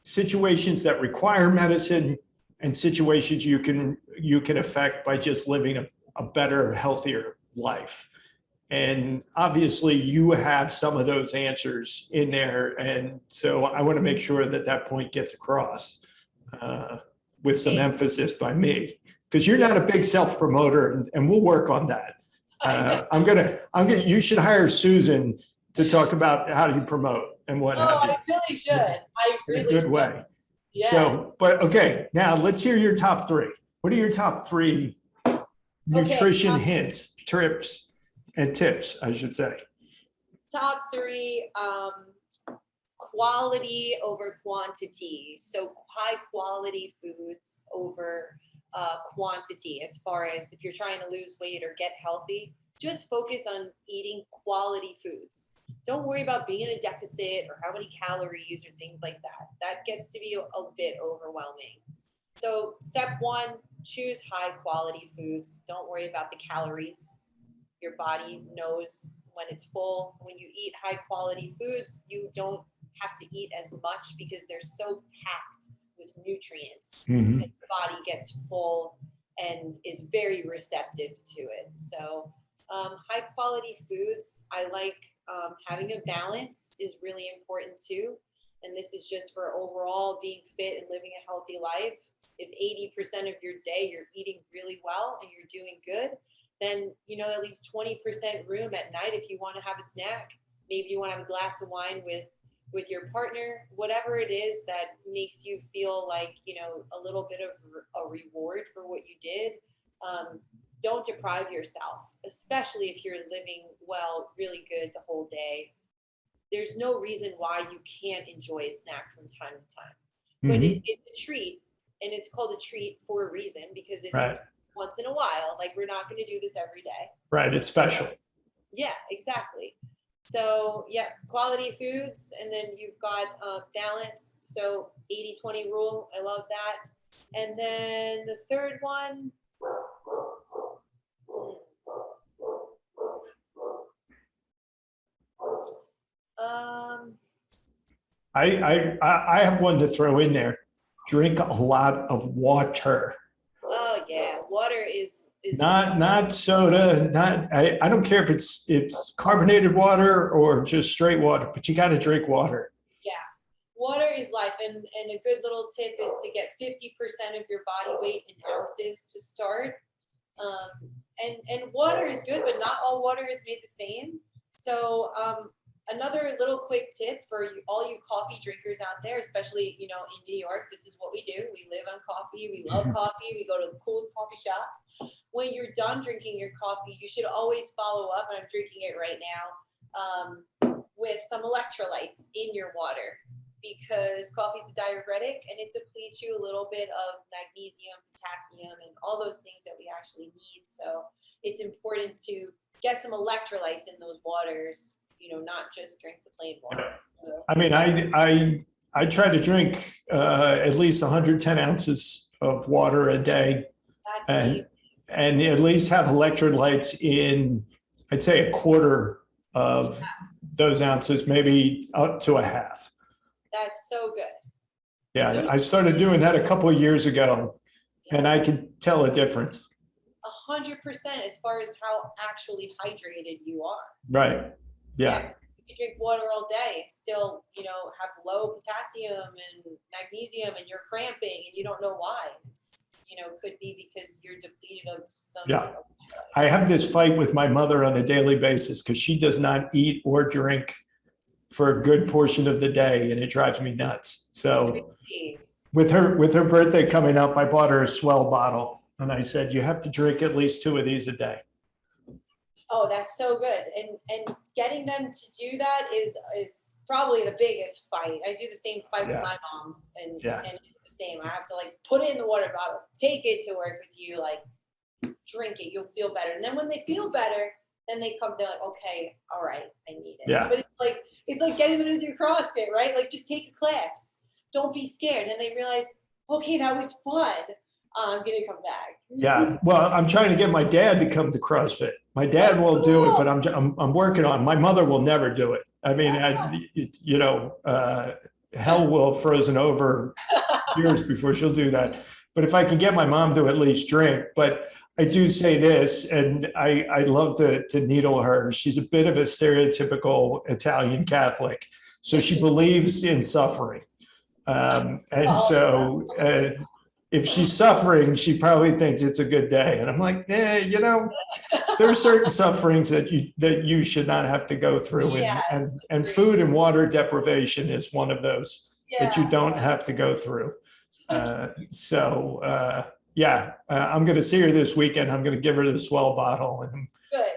Speaker 1: situations that require medicine and situations you can affect by just living a better, healthier life. And obviously you have some of those answers in there. And so I want to make sure that that point gets across with some emphasis by me, because you're not a big self-promoter, and we'll work on that. You should hire Susan to talk about how do you promote and what have you.
Speaker 2: I really should. I really
Speaker 1: in a good way.
Speaker 2: Yeah.
Speaker 1: So, but okay, now let's hear your top 3. What are your top 3 nutrition hints, trips, and tips, I should say?
Speaker 2: Top 3, quality over quantity. So high quality foods over quantity. As far as if you're trying to lose weight or get healthy, just focus on eating quality foods. Don't worry about being in a deficit or how many calories or things like that. That gets to be a bit overwhelming. So step 1, choose high quality foods. Don't worry about the calories. Your body knows when it's full. When you eat high quality foods, you don't have to eat as much because they're so packed with nutrients.
Speaker 1: Mm-hmm.
Speaker 2: That your body gets full and is very receptive to it. So high quality foods, I like having a balance is really important too. And this is just for overall being fit and living a healthy life. If 80% of your day you're eating really well and you're doing good, then that leaves 20% room at night if you want to have a snack. Maybe you want to have a glass of wine with your partner, whatever it is that makes you feel like a little bit of a reward for what you did. Don't deprive yourself, especially if you're living well, really good the whole day. There's no reason why you can't enjoy a snack from time to time. But it's a treat, and it's called a treat for a reason, because it's once in a while. Like, we're not going to do this every day.
Speaker 1: Right. It's special.
Speaker 2: Yeah, exactly. So yeah, quality foods, and then you've got balance. So 80-20 rule. I love that. And then the third one.
Speaker 1: I have one to throw in there. Drink a lot of water.
Speaker 2: Oh yeah, water is
Speaker 1: not soda. I don't care if it's carbonated water or just straight water, but you got to drink water.
Speaker 2: Yeah, water is life, and a good little tip is to get 50% of your body weight in ounces to start. And water is good, but not all water is made the same. So another little quick tip for all you coffee drinkers out there, especially in New York, this is what we do. We live on coffee. We love coffee. We go to the coolest coffee shops. When you're done drinking your coffee, you should always follow up, and I'm drinking it right now, with some electrolytes in your water, because coffee is a diuretic and it depletes you a little bit of magnesium, potassium, and all those things that we actually need. So it's important to get some electrolytes in those waters, not just drink the plain water. So.
Speaker 1: I mean, I try to drink at least 110 ounces of water a day,
Speaker 2: That's
Speaker 1: and at least have electrolytes in I'd say a quarter of those ounces, maybe up to a half.
Speaker 2: That's so good.
Speaker 1: Yeah, I started doing that a couple of years ago, and I could tell a difference.
Speaker 2: 100% as far as how actually hydrated you are.
Speaker 1: Right. Yeah.
Speaker 2: If you drink water all day and still, have low potassium and magnesium and you're cramping and you don't know why. It's, could be because you're depleted of some.
Speaker 1: Yeah. I have this fight with my mother on a daily basis because she does not eat or drink for a good portion of the day, and it drives me nuts. So with her birthday coming up, I bought her a Swell bottle, and I said, you have to drink at least 2 of these a day.
Speaker 2: Oh, that's so good. And getting them to do that is probably the biggest fight. I do the same fight with my mom, and it's the same. I have to put it in the water bottle, take it to work with you, drink it, you'll feel better. And then when they feel better, then they're like, okay, all right, I need it.
Speaker 1: Yeah.
Speaker 2: But it's like getting them to do CrossFit, right? Just take a class. Don't be scared. And they realize, okay, that was fun. I'm going to come back.
Speaker 1: Yeah. Well, I'm trying to get my dad to come to CrossFit. My dad won't do it, but I'm working on it. My mother will never do it. I mean, hell will have frozen over years before she'll do that. But if I can get my mom to at least drink, but I do say this, and I'd love to needle her. She's a bit of a stereotypical Italian Catholic. So she believes in suffering. If she's suffering, she probably thinks it's a good day. And I'm like, there are certain sufferings that you should not have to go through.
Speaker 2: Yes.
Speaker 1: And food and water deprivation is one of those that you don't have to go through. I'm going to see her this weekend. I'm going to give her the Swell bottle, and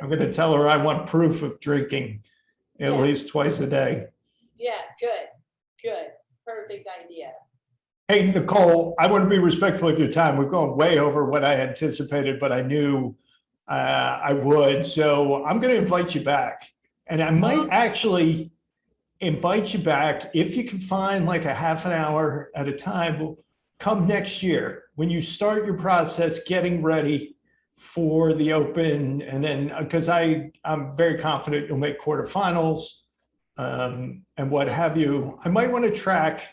Speaker 1: I'm going to tell her I want proof of drinking at least twice a day.
Speaker 2: Yeah, good. Perfect idea.
Speaker 1: Hey, Nicole, I want to be respectful of your time. We've gone way over what I anticipated, but I knew I would. So I'm going to invite you back. And I might actually invite you back if you can find a half an hour at a time. Come next year when you start your process getting ready for the Open. And then because I'm very confident you'll make quarterfinals and what have you. I might want to track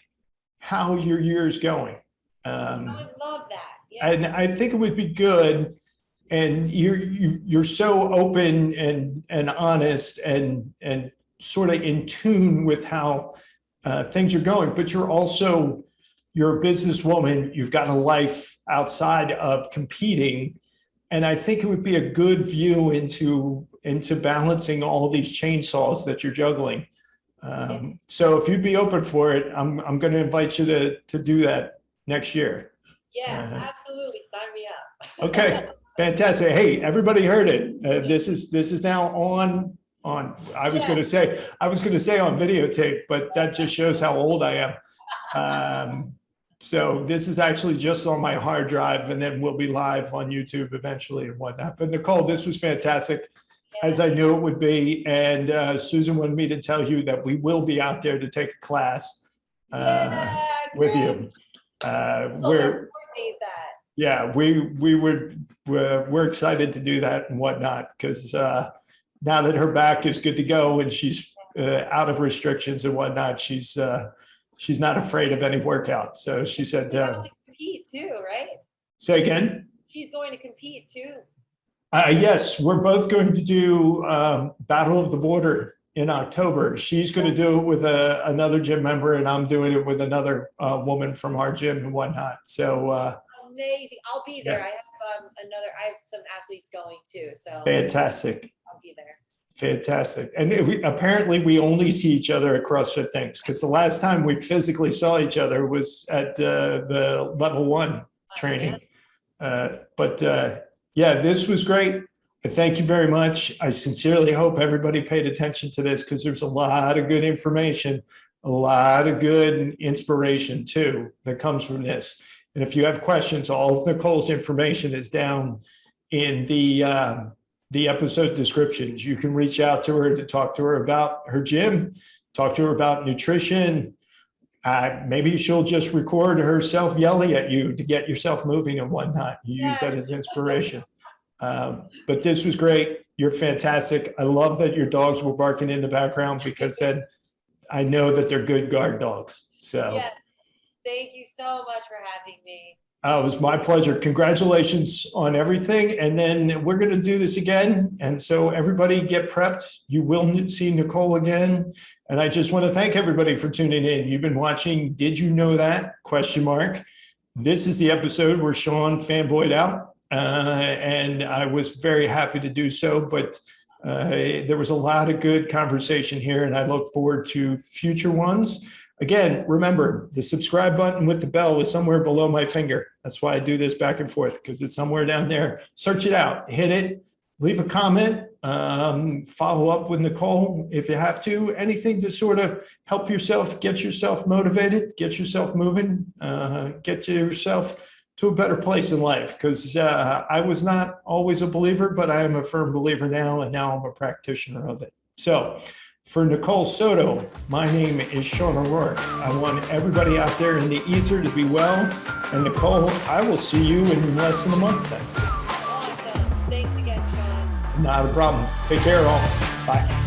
Speaker 1: how your year's going.
Speaker 2: I love that. Yeah.
Speaker 1: And I think it would be good. And you're so open and honest and sort of in tune with how things are going, but you're a businesswoman. You've got a life outside of competing. And I think it would be a good view into balancing all these chainsaws that you're juggling. So if you'd be open for it, I'm going to invite you to do that next year.
Speaker 2: Yeah, absolutely. Sign me up.
Speaker 1: Okay, fantastic. Hey, everybody heard it. This is now on. I was going to say on videotape, but that just shows how old I am. So this is actually just on my hard drive, and then we'll be live on YouTube eventually and whatnot. But Nicole, this was fantastic, as I knew it would be. And Susan wanted me to tell you that we will be out there to take a class with you. We're excited to do that and whatnot, because now that her back is good to go and she's out of restrictions and whatnot, she's not afraid of any workout. So she said,
Speaker 2: she's going to compete too, right?
Speaker 1: Say again?
Speaker 2: She's going to compete too.
Speaker 1: Yes, we're both going to do Battle of the Border in October. She's going to do it with another gym member, and I'm doing it with another woman from our gym and whatnot. So
Speaker 2: amazing! I'll be there. Yeah. I have some athletes going too. So
Speaker 1: fantastic.
Speaker 2: I'll be there.
Speaker 1: Fantastic. And apparently we only see each other at CrossFit Things, because the last time we physically saw each other was at the level 1 training. This was great. Thank you very much. I sincerely hope everybody paid attention to this, because there's a lot of good information, a lot of good inspiration too that comes from this. And if you have questions, all of Nicole's information is down in the episode descriptions. You can reach out to her to talk to her about her gym, talk to her about nutrition. Maybe she'll just record herself yelling at you to get yourself moving and whatnot. You use that as inspiration. But this was great. You're fantastic. I love that your dogs were barking in the background because then I know that they're good guard dogs. So
Speaker 2: Yes. Thank you so much for having me.
Speaker 1: it was my pleasure. Congratulations on everything. And then we're going to do this again. And so everybody get prepped. You will see Nicole again. And I just want to thank everybody for tuning in. You've been watching Did You Know That? ? This is the episode where Sean fanboyed out. And I was very happy to do so. But there was a lot of good conversation here. And I look forward to future ones. Again, remember, the subscribe button with the bell is somewhere below my finger. That's why I do this back and forth, because it's somewhere down there. Search it out, hit it, leave a comment, follow up with Nicole if you have to. Anything to sort of help yourself, get yourself motivated, get yourself moving, get yourself to a better place in life. Because I was not always a believer, but I am a firm believer now, and now I'm a practitioner of it. So, for Nicole Soto, my name is Sean O'Rourke. I want everybody out there in the ether to be well. And Nicole, I will see you in less than a month then.
Speaker 2: Awesome. Thanks again, Sean.
Speaker 1: Not a problem. Take care, all. Bye.